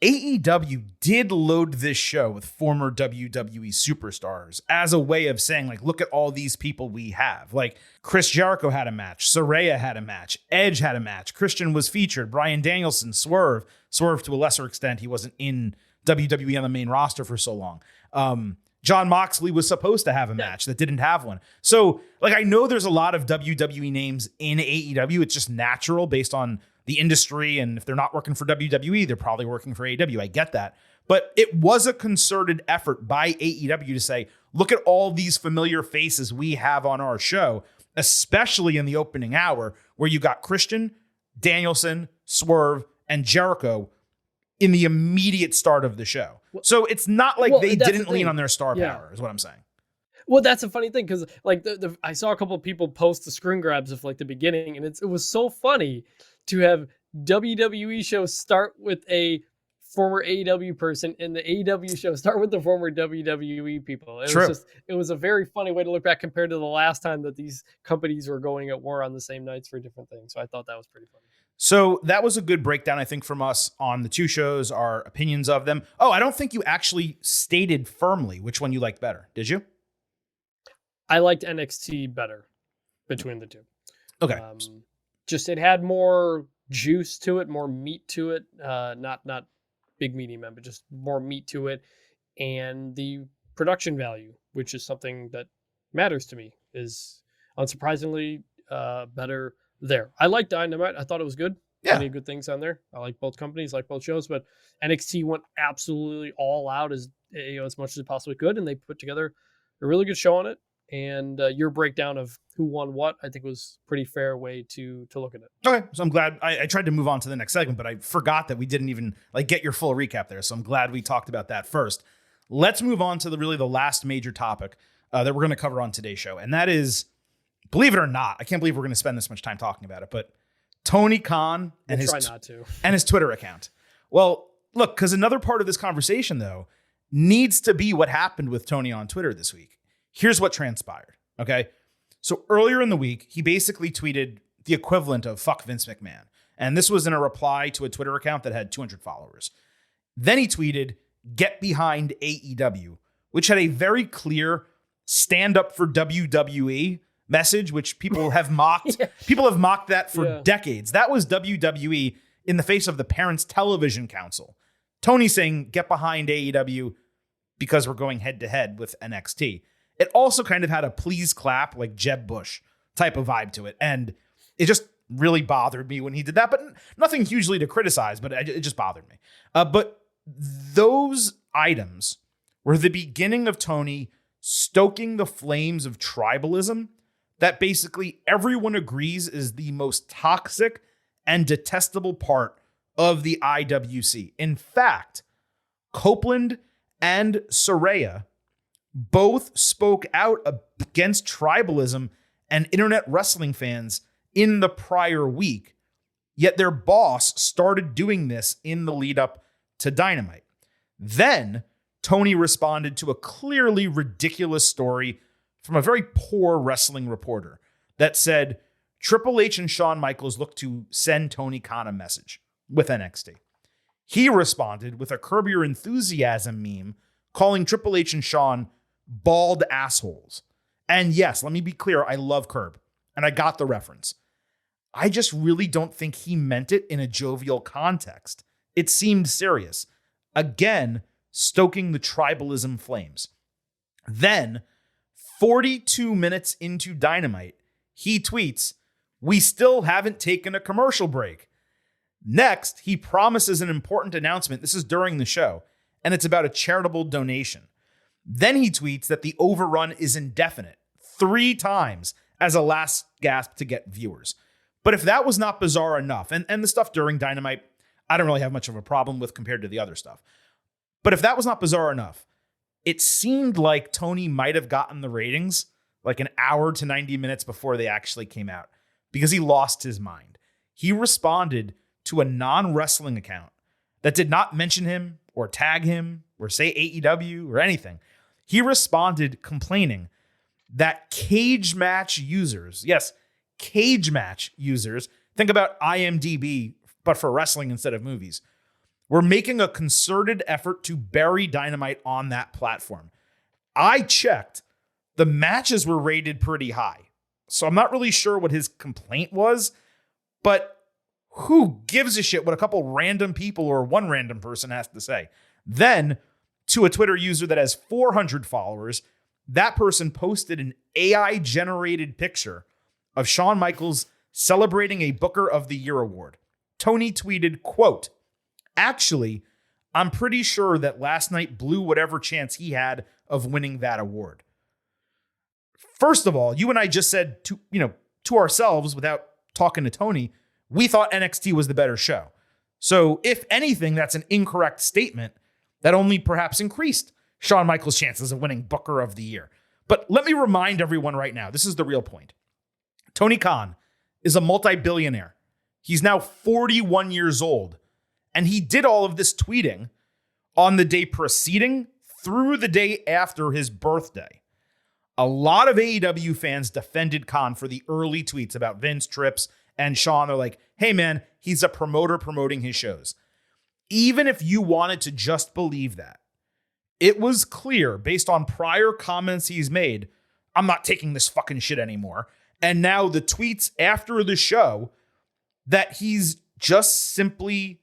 AEW did load this show with former WWE superstars as a way of saying, like, look at all these people we have. Like, Chris Jericho had a match. Saraya had a match. Edge had a match. Christian was featured. Bryan Danielson, Swerve to a lesser extent. He wasn't in WWE on the main roster for so long. John Moxley was supposed to have a match that didn't have one. So, like, I know there's a lot of WWE names in AEW. It's just natural based on the industry, and if they're not working for WWE, they're probably working for AEW. I get that. But it was a concerted effort by AEW to say, look at all these familiar faces we have on our show, especially in the opening hour, where you got Christian, Danielson, Swerve, and Jericho in the immediate start of the show. So it's not like they didn't lean on their star power, is what I'm saying. Well, that's a funny thing, because like I saw a couple of people post the screen grabs of like the beginning, and it was so funny to have WWE shows start with a former AEW person and the AEW show start with the former WWE people. It was a very funny way to look back compared to the last time that these companies were going at war on the same nights for different things. So I thought that was pretty funny. So that was a good breakdown, I think, from us on the 2 shows, our opinions of them. Oh, I don't think you actually stated firmly which one you liked better. Did you? I liked NXT better between the 2. Okay. Just it had more juice to it, more meat to it. Not big meaty men, but just more meat to it. And the production value, which is something that matters to me, is unsurprisingly better there. I like Dynamite. I thought it was good. Yeah. Many good things on there. I like both companies, like both shows, but NXT went absolutely all out as much as it possibly could, and they put together a really good show on it. And your breakdown of who won what, I think, was a pretty fair way to look at it. Okay, so I'm glad. I tried to move on to the next segment, but I forgot that we didn't even get your full recap there. So I'm glad we talked about that first. Let's move on to the last major topic that we're going to cover on today's show, and that is, believe it or not, I can't believe we're going to spend this much time talking about it, but Tony Khan and his Twitter account. Well, look, because another part of this conversation, though, needs to be what happened with Tony on Twitter this week. Here's what transpired, okay? So earlier in the week, he basically tweeted the equivalent of "fuck Vince McMahon." And this was in a reply to a Twitter account that had 200 followers. Then he tweeted, "Get behind AEW," which had a very clear stand up for WWE message, which people have mocked. Yeah. People have mocked that for decades. That was WWE in the face of the Parents Television Council. Tony saying, "Get behind AEW because we're going head to head with NXT." It also kind of had a please clap, like Jeb Bush type of vibe to it. And it just really bothered me when he did that, but nothing hugely to criticize, but it just bothered me. But those items were the beginning of Tony stoking the flames of tribalism that basically everyone agrees is the most toxic and detestable part of the IWC. In fact, Copeland and Saraya both spoke out against tribalism and internet wrestling fans in the prior week, yet their boss started doing this in the lead up to Dynamite. Then Tony responded to a clearly ridiculous story from a very poor wrestling reporter that said Triple H and Shawn Michaels look to send Tony Khan a message with NXT. He responded with a Curb Your Enthusiasm meme calling Triple H and Shawn bald assholes. And yes, let me be clear, I love Curb, and I got the reference. I just really don't think he meant it in a jovial context. It seemed serious. Again, stoking the tribalism flames. Then, 42 minutes into Dynamite, he tweets, "We still haven't taken a commercial break." Next, he promises an important announcement. This is during the show, and it's about a charitable donation. Then he tweets that the overrun is indefinite 3 times as a last gasp to get viewers. But if that was not bizarre enough, and the stuff during Dynamite, I don't really have much of a problem with compared to the other stuff. But if that was not bizarre enough, it seemed like Tony might have gotten the ratings like an hour to 90 minutes before they actually came out. because he lost his mind. He responded to a non-wrestling account that did not mention him or tag him or say AEW or anything. He responded complaining that cage match users, yes, cage match users, think about IMDb, but for wrestling instead of movies, were making a concerted effort to bury Dynamite on that platform. I checked. The matches were rated pretty high. So I'm not really sure what his complaint was, but who gives a shit what a couple random people or one random person has to say? Then, to a Twitter user that has 400 followers, that person posted an AI-generated picture of Shawn Michaels celebrating a Booker of the Year award. Tony tweeted, quote, "Actually, I'm pretty sure that last night blew whatever chance he had of winning that award." First of all, you and I just said to ourselves without talking to Tony, we thought NXT was the better show. So if anything, that's an incorrect statement that only perhaps increased Shawn Michaels' chances of winning Booker of the Year. But let me remind everyone right now, this is the real point. Tony Khan is a multi-billionaire. He's now 41 years old. And he did all of this tweeting on the day preceding through the day after his birthday. A lot of AEW fans defended Khan for the early tweets about Vince, Trips, and Shawn. They're like, hey man, he's a promoter promoting his shows. Even if you wanted to just believe that, it was clear based on prior comments he's made, I'm not taking this fucking shit anymore. And now the tweets after the show that he's just simply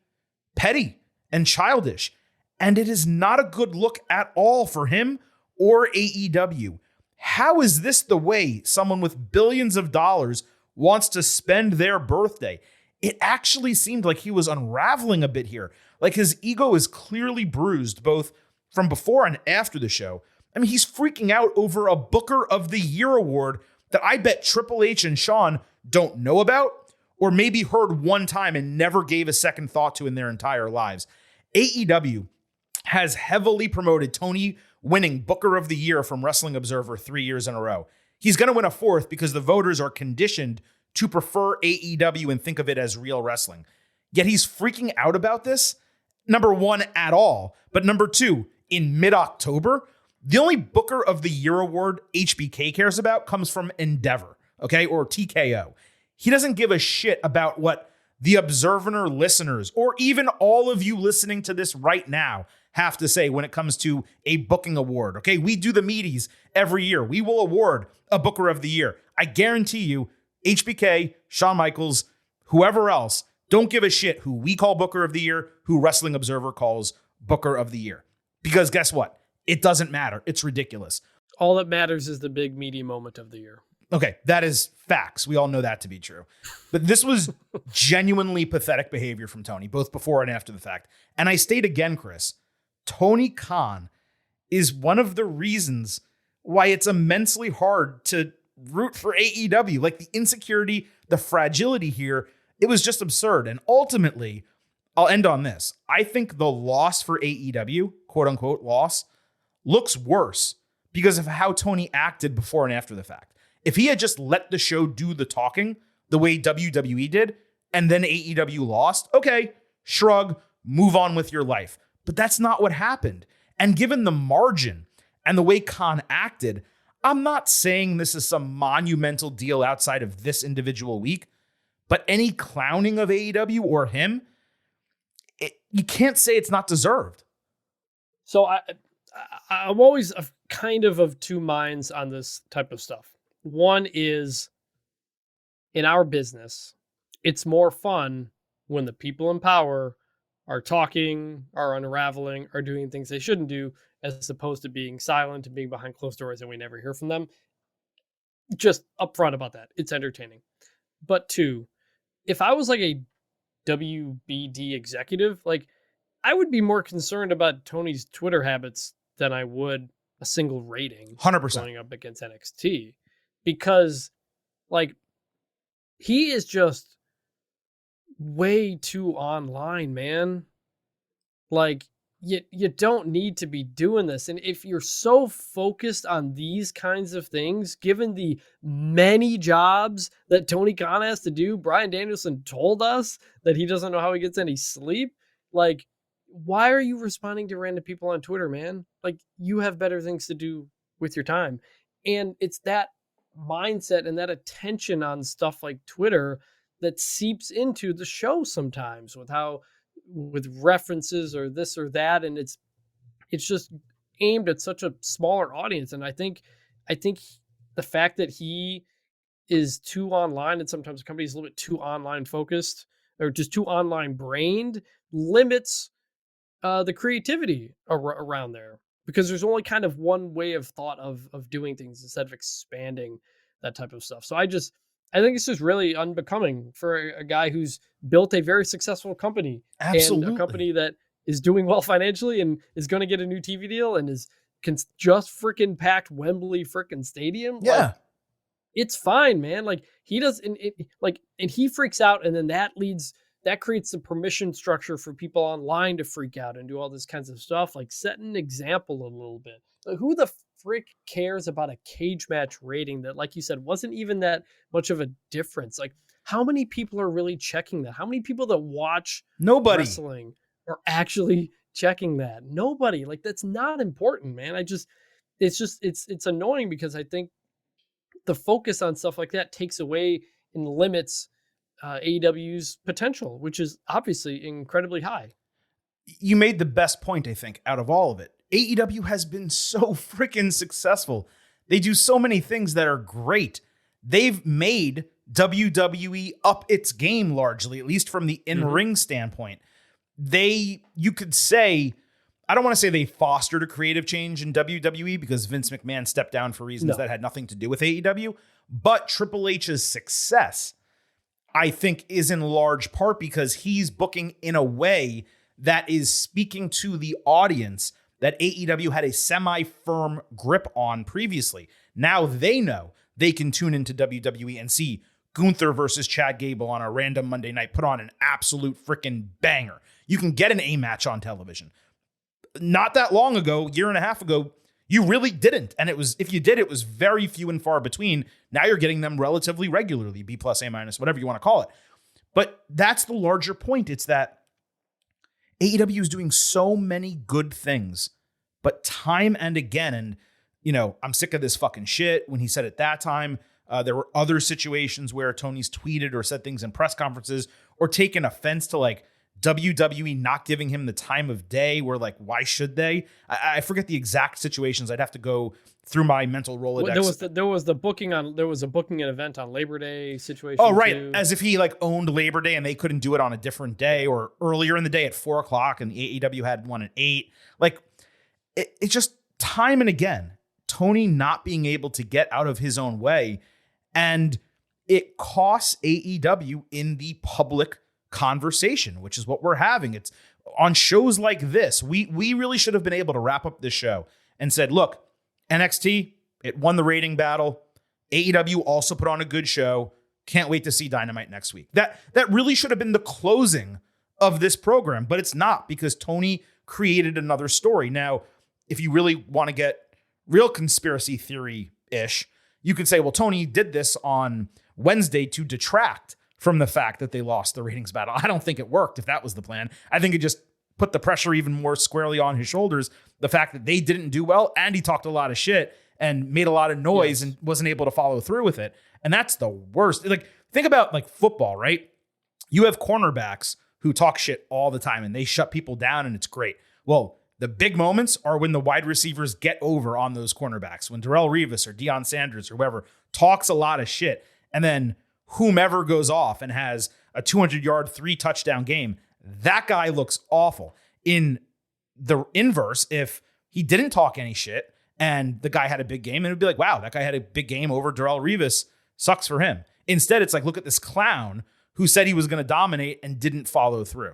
petty and childish. And it is not a good look at all for him or AEW. How is this the way someone with billions of dollars wants to spend their birthday? It actually seemed like he was unraveling a bit here. Like his ego is clearly bruised, both from before and after the show. I mean, he's freaking out over a Booker of the Year award that I bet Triple H and Shawn don't know about, or maybe heard one time and never gave a second thought to in their entire lives. AEW has heavily promoted Tony winning Booker of the Year from Wrestling Observer 3 years in a row. He's going to win a fourth because the voters are conditioned to prefer AEW and think of it as real wrestling. Yet he's freaking out about this, number one, at all. But number two, in mid-October, the only Booker of the Year award HBK cares about comes from Endeavor, okay, or TKO. He doesn't give a shit about what the Observer listeners, or even all of you listening to this right now, have to say when it comes to a booking award. Okay, we do the meaties every year. We will award a Booker of the Year. I guarantee you, HBK, Shawn Michaels, whoever else, don't give a shit who we call Booker of the Year, who Wrestling Observer calls Booker of the Year. Because guess what? It doesn't matter. It's ridiculous. All that matters is the big meaty moment of the year. Okay, that is facts. We all know that to be true. But this was genuinely pathetic behavior from Tony, both before and after the fact. And I state again, Chris, Tony Khan is one of the reasons why it's immensely hard to root for AEW. Like the insecurity, the fragility here, it was just absurd. And ultimately, I'll end on this. I think the loss for AEW, quote unquote loss, looks worse because of how Tony acted before and after the fact. If he had just let the show do the talking the way WWE did, and then AEW lost, okay, shrug, move on with your life. But that's not what happened. And given the margin and the way Khan acted, I'm not saying this is some monumental deal outside of this individual week, but any clowning of AEW or him, you can't say it's not deserved. So I'm always kind of two minds on this type of stuff. One is, in our business, it's more fun when the people in power are talking, are unraveling, are doing things they shouldn't do, as opposed to being silent and being behind closed doors and we never hear from them. Just upfront about that. It's entertaining. But two, if I was like a WBD executive, like I would be more concerned about Tony's Twitter habits than I would a single rating 100% going up against NXT, because like he is just way too online, man. Like you don't need to be doing this. And if you're so focused on these kinds of things, given the many jobs that Tony Khan has to do, Bryan Danielson told us that he doesn't know how he gets any sleep. Like, why are you responding to random people on Twitter, man? Like, you have better things to do with your time. And it's that mindset and that attention on stuff like Twitter that seeps into the show sometimes with references or this or that. And it's just aimed at such a smaller audience. And I think the fact that he is too online, and sometimes the company is a little bit too online focused or just too online brained, limits the creativity around there, because there's only kind of one way of thought of doing things instead of expanding that type of stuff. So I think it's just really unbecoming for a guy who's built a very successful company. Absolutely. And a company that is doing well financially and is going to get a new TV deal and can just freaking packed Wembley freaking stadium. Yeah. Like, it's fine, man. Like, he does, and he freaks out, and then that creates the permission structure for people online to freak out and do all this kinds of stuff. Like, set an example a little bit. Like, who the frick cares about a cage match rating that, like you said, wasn't even that much of a difference? Like, how many people are really checking that? How many people that watch wrestling are actually checking that? Nobody. Like, that's not important, man. It's annoying, because I think the focus on stuff like that takes away and limits AEW's potential, which is obviously incredibly high. You made the best point, I think, out of all of it. AEW has been so freaking successful. They do so many things that are great. They've made WWE up its game largely, at least from the in-ring standpoint. You could say, I don't want to say they fostered a creative change in WWE, because Vince McMahon stepped down for reasons that had nothing to do with AEW, but Triple H's success, I think, is in large part because he's booking in a way that is speaking to the audience that AEW had a semi-firm grip on previously. Now they know they can tune into WWE and see Gunther versus Chad Gable on a random Monday night put on an absolute freaking banger. You can get an A match on television. Not that long ago, year and a half ago, you really didn't. And if you did, it was very few and far between. Now you're getting them relatively regularly, B+, A-, whatever you want to call it. But that's the larger point. It's that AEW is doing so many good things, but time and again, and I'm sick of this fucking shit. When he said it that time, there were other situations where Tony's tweeted or said things in press conferences or taken offense to like WWE not giving him the time of day, where like, why should they? I forget the exact situations. I'd have to go through my mental Rolodex. There was a booking an event on Labor Day situation. Oh, right. Too. As if he like owned Labor Day and they couldn't do it on a different day, or earlier in the day at 4:00 and AEW had one at 8. Like, it's just time and again, Tony not being able to get out of his own way. And it costs AEW in the public conversation, which is what we're having. It's on shows like this. We really should have been able to wrap up this show and said, look, NXT, it won the rating battle. AEW also put on a good show. Can't wait to see Dynamite next week. That really should have been the closing of this program, but it's not, because Tony created another story. Now, if you really want to get real conspiracy theory-ish, you could say, well, Tony did this on Wednesday to detract from the fact that they lost the ratings battle. I don't think it worked if that was the plan. I think it just put the pressure even more squarely on his shoulders. The fact that they didn't do well, and he talked a lot of shit and made a lot of noise and wasn't able to follow through with it. And that's the worst. Like, think about like football, right? You have cornerbacks who talk shit all the time and they shut people down and it's great. Well, the big moments are when the wide receivers get over on those cornerbacks. When Darrelle Revis or Deion Sanders or whoever talks a lot of shit, and then whomever goes off and has a 200-yard, 3-touchdown game, that guy looks awful. In the inverse, if he didn't talk any shit and the guy had a big game, it would be like, wow, that guy had a big game over Darrelle Revis. Sucks for him. Instead, it's like, look at this clown who said he was going to dominate and didn't follow through.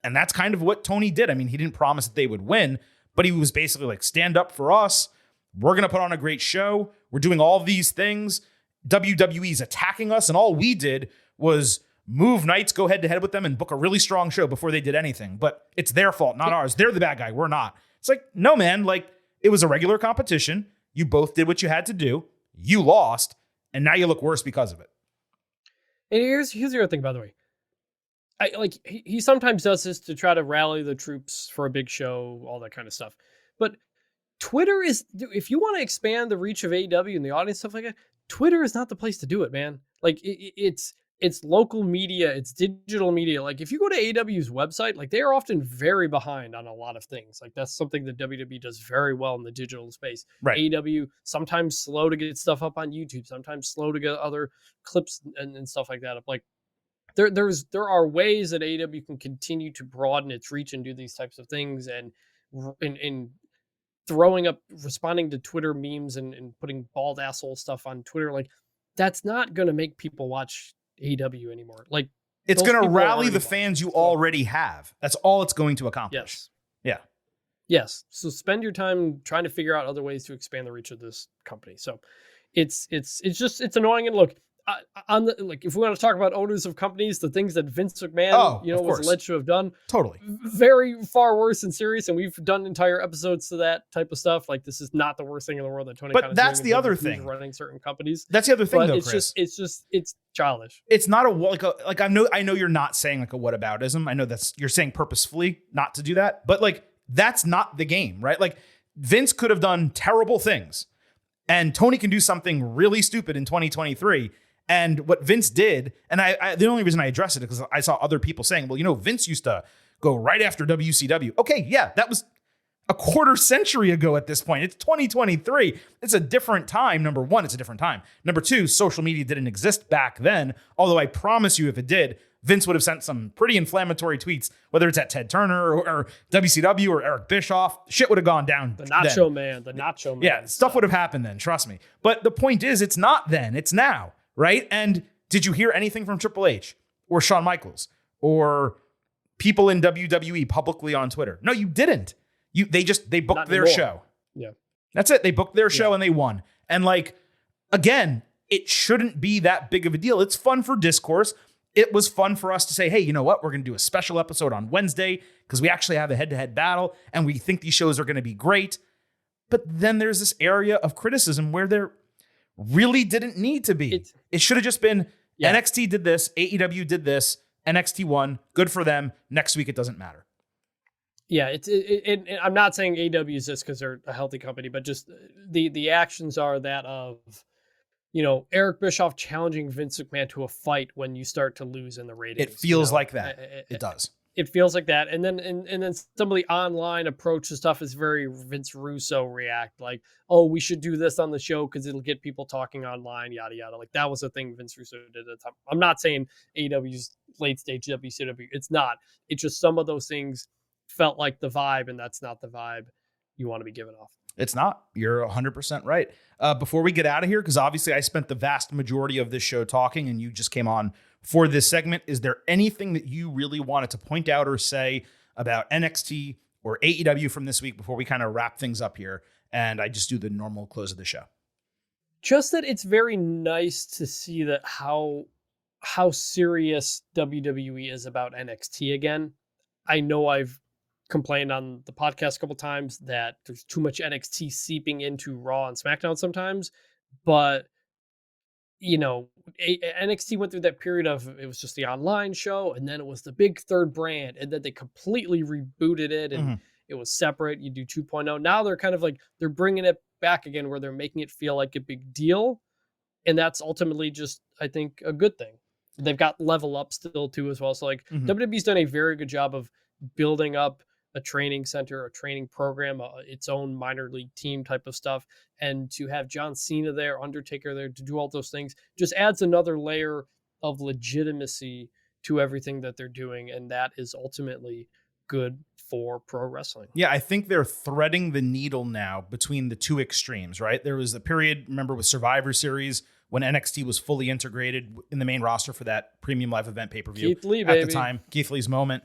And that's kind of what Tony did. I mean, he didn't promise that they would win, but he was basically like, stand up for us. We're going to put on a great show. We're doing all these things. WWE's attacking us. And all we did was move nights, go head to head with them, and book a really strong show before they did anything. But it's their fault, not ours. They're the bad guy. We're not. It's like, no, man. Like, it was a regular competition. You both did what you had to do. You lost, and now you look worse because of it. And here's the other thing, by the way. He sometimes does this to try to rally the troops for a big show, all that kind of stuff. But Twitter is, if you want to expand the reach of AEW and the audience, stuff like that, Twitter is not the place to do it, man. Like, it's local media, it's digital media. Like, if you go to AEW's website, like, they are often very behind on a lot of things. Like, that's something that WWE does very well in the digital space. Right. AEW, sometimes slow to get stuff up on YouTube, sometimes slow to get other clips and stuff like that up. Like, there are ways that AEW can continue to broaden its reach and do these types of things, and throwing up, responding to Twitter memes and putting bald asshole stuff on Twitter. Like, that's not going to make people watch AEW anymore. Like, it's going to rally the fans you already have. That's all it's going to accomplish. Yes. Yeah. Yes. So spend your time trying to figure out other ways to expand the reach of this company. So it's annoying. And look, if we want to talk about owners of companies, the things that Vince McMahon, was alleged to have done, totally very far worse and serious. And we've done entire episodes to that type of stuff. Like, this is not the worst thing in the world that Tony. But that's the other thing. Running certain companies. That's the other thing, though, Chris. It's childish. It's not I know you're not saying like a whataboutism. I know you're saying purposefully not to do that, but like, that's not the game, right? Like, Vince could have done terrible things, and Tony can do something really stupid in 2023. And what Vince did, and I the only reason I address it is because I saw other people saying, well, Vince used to go right after WCW. Okay, yeah, that was a quarter century ago at this point. It's 2023. It's a different time. Number one, it's a different time. Number two, social media didn't exist back then. Although I promise you, if it did, Vince would have sent some pretty inflammatory tweets, whether it's at Ted Turner or WCW or Eric Bischoff. Shit would have gone down. The Nacho Man. Yeah, stuff would have happened then. Trust me. But the point is, it's not then. It's now. Right? And did you hear anything from Triple H or Shawn Michaels or people in WWE publicly on Twitter? No, you didn't. They booked their show. Yeah. That's it. They booked their show and they won. And like, again, it shouldn't be that big of a deal. It's fun for discourse. It was fun for us to say, hey, you know what? We're going to do a special episode on Wednesday because we actually have a head-to-head battle and we think these shows are going to be great. But then there's this area of criticism where there really didn't need to be. It should have just been NXT did this, AEW did this, NXT won, good for them. Next week, it doesn't matter. Yeah, I'm not saying AEW is this because they're a healthy company, but just the actions are that of, Eric Bischoff challenging Vince McMahon to a fight when you start to lose in the ratings. It feels like that. It does. It feels like that. And then some of the online approach to stuff is very Vince Russo react, like, oh, we should do this on the show because it'll get people talking online, yada, yada. Like, that was the thing Vince Russo did at the time. I'm not saying AEW's late stage WCW. It's not. It's just some of those things felt like the vibe, and that's not the vibe you want to be giving off. It's not. You're 100% right. Before we get out of here, because obviously I spent the vast majority of this show talking and you just came on for this segment, is there anything that you really wanted to point out or say about NXT or AEW from this week before we kind of wrap things up here and I just do the normal close of the show? Just that it's very nice to see that how serious WWE is about NXT again. I know I've complained on the podcast a couple times that there's too much NXT seeping into Raw and SmackDown sometimes, but NXT went through that period of it was just the online show, and then it was the big third brand, and then they completely rebooted it, and it was separate. You do 2.0. Now they're kind of like, they're bringing it back again where they're making it feel like a big deal, and that's ultimately just, I think, a good thing. They've got Level Up still too as well. So like WWE's done a very good job of building up a training center, a training program, its own minor league team type of stuff. And to have John Cena there, Undertaker there, to do all those things just adds another layer of legitimacy to everything that they're doing. And that is ultimately good for pro wrestling. Yeah, I think they're threading the needle now between the two extremes, right? There was a period, remember, with Survivor Series when NXT was fully integrated in the main roster for that premium live event pay-per-view. Keith Lee, at the time, Keith Lee's moment.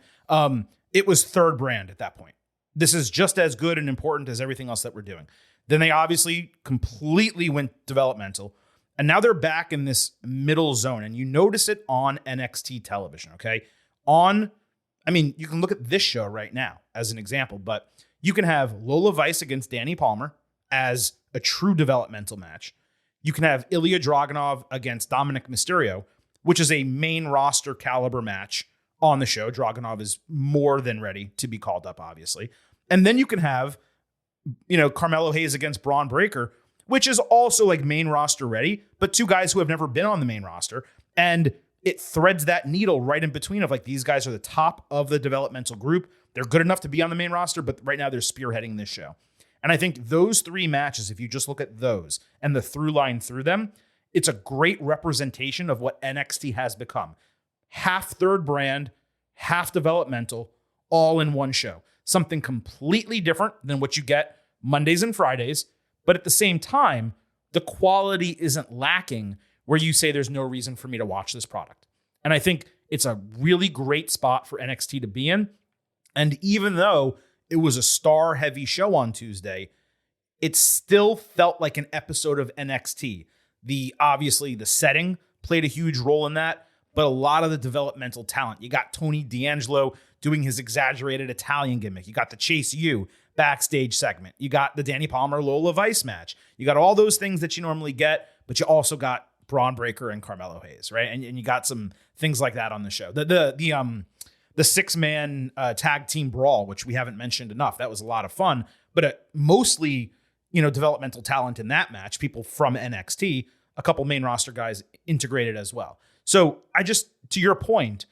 It was third brand at that point. This is just as good and important as everything else that we're doing. Then they obviously completely went developmental. And now they're back in this middle zone, and you notice it on NXT television, okay? You can look at this show right now as an example, but you can have Lola Vice against Danny Palmer as a true developmental match. You can have Ilya Dragunov against Dominic Mysterio, which is a main roster caliber match on the show. Dragunov is more than ready to be called up, obviously. And then you can have, Carmelo Hayes against Braun Breaker, which is also like main roster ready, but two guys who have never been on the main roster. And it threads that needle right in between of like, these guys are the top of the developmental group. They're good enough to be on the main roster, but right now they're spearheading this show. And I think those three matches, if you just look at those and the through line through them, it's a great representation of what NXT has become. Half third brand, half developmental, all in one show. Something completely different than what you get Mondays and Fridays. But at the same time, the quality isn't lacking where you say there's no reason for me to watch this product. And I think it's a really great spot for NXT to be in. And even though it was a star-heavy show on Tuesday, it still felt like an episode of NXT. Obviously, the setting played a huge role in that, but a lot of the developmental talent. You got Tony D'Angelo doing his exaggerated Italian gimmick. You got the Chase U backstage segment. You got the Danny Palmer Lola Vice match. You got all those things that you normally get, but you also got Braun Breaker and Carmelo Hayes, right? And you got some things like that on the show. The 6-man tag team brawl, which we haven't mentioned enough. That was a lot of fun, but mostly, developmental talent in that match, people from NXT, a couple main roster guys integrated as well. So to your point,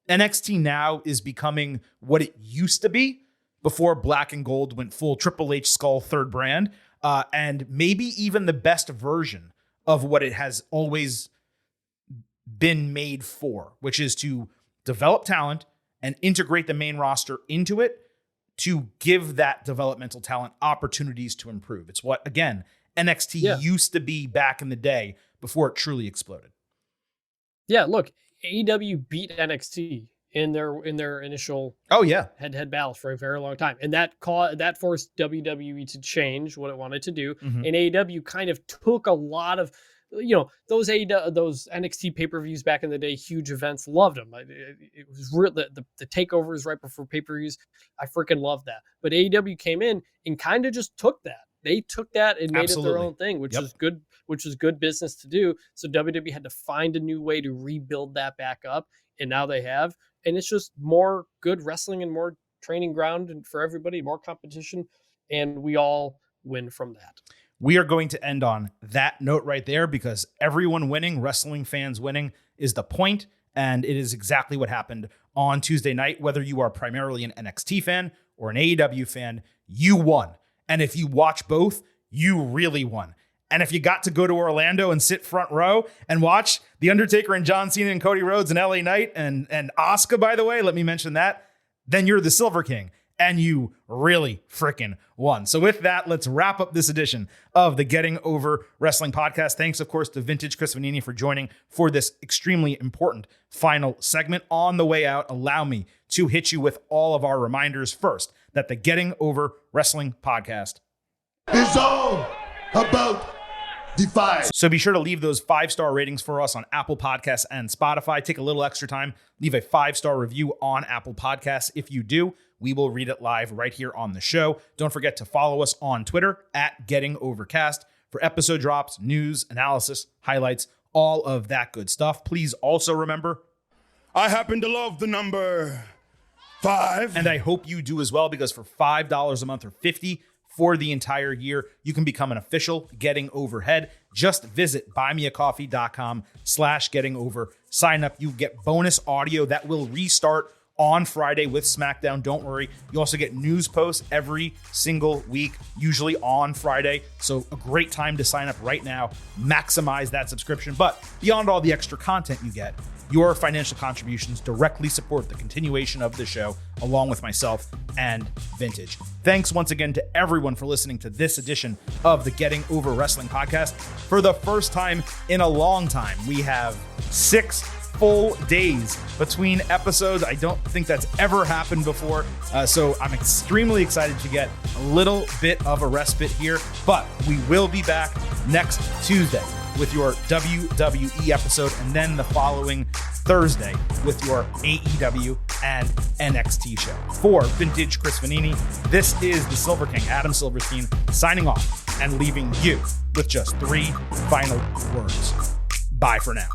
NXT now is becoming what it used to be before Black and Gold went full Triple H skull third brand, and maybe even the best version of what it has always been made for, which is to develop talent and integrate the main roster into it to give that developmental talent opportunities to improve. It's what, again, NXT used to be back in the day before it truly exploded. Yeah, look, AEW beat NXT in their initial head-to-head battles for a very long time. And that forced WWE to change what it wanted to do. Mm-hmm. And AEW kind of took a lot of, those NXT pay-per-views back in the day, huge events, loved them. It was real, the takeovers right before pay-per-views. I freaking loved that. But AEW came in and kind of just took that. They took that and made it their own thing, which is good, which is good business to do. So WWE had to find a new way to rebuild that back up. And now they have, and it's just more good wrestling and more training ground and for everybody, more competition. And we all win from that. We are going to end on that note right there because everyone winning, wrestling fans winning is the point. And it is exactly what happened on Tuesday night. Whether you are primarily an NXT fan or an AEW fan, you won. And if you watch both, you really won. And if you got to go to Orlando and sit front row and watch The Undertaker and John Cena and Cody Rhodes and LA Knight and Asuka, by the way, let me mention that, then you're the Silver King. And you really freaking won. So with that, let's wrap up this edition of the Getting Over Wrestling podcast. Thanks, of course, to Vintage Chris Vanini for joining for this extremely important final segment. On the way out, allow me to hit you with all of our reminders. First, that the Getting Over Wrestling podcast is all about Defy. So be sure to leave those 5-star ratings for us on Apple Podcasts and Spotify. Take a little extra time. Leave a 5-star review on Apple Podcasts. If you do, we will read it live right here on the show. Don't forget to follow us on Twitter at GettingOvercast for episode drops, news, analysis, highlights, all of that good stuff. Please also remember, I happen to love the number 5. And I hope you do as well, because for $5 a month or $50 for the entire year, you can become an official Getting Overhead. Just visit buymeacoffee.com/gettingover. Sign up. You get bonus audio that will restart on Friday with SmackDown. Don't worry. You also get news posts every single week, usually on Friday. So a great time to sign up right now. Maximize that subscription. But beyond all the extra content you get, your financial contributions directly support the continuation of the show, along with myself and Vintage. Thanks once again to everyone for listening to this edition of the Getting Over Wrestling podcast. For the first time in a long time, we have 6 full days between episodes. I don't think that's ever happened before. So I'm extremely excited to get a little bit of a respite here, but we will be back next Tuesday with your WWE episode, and then the following Thursday with your AEW and NXT show. For Vintage Chris Vanini, this is the Silver King, Adam Silverstein, signing off and leaving you with just 3 final words. Bye for now.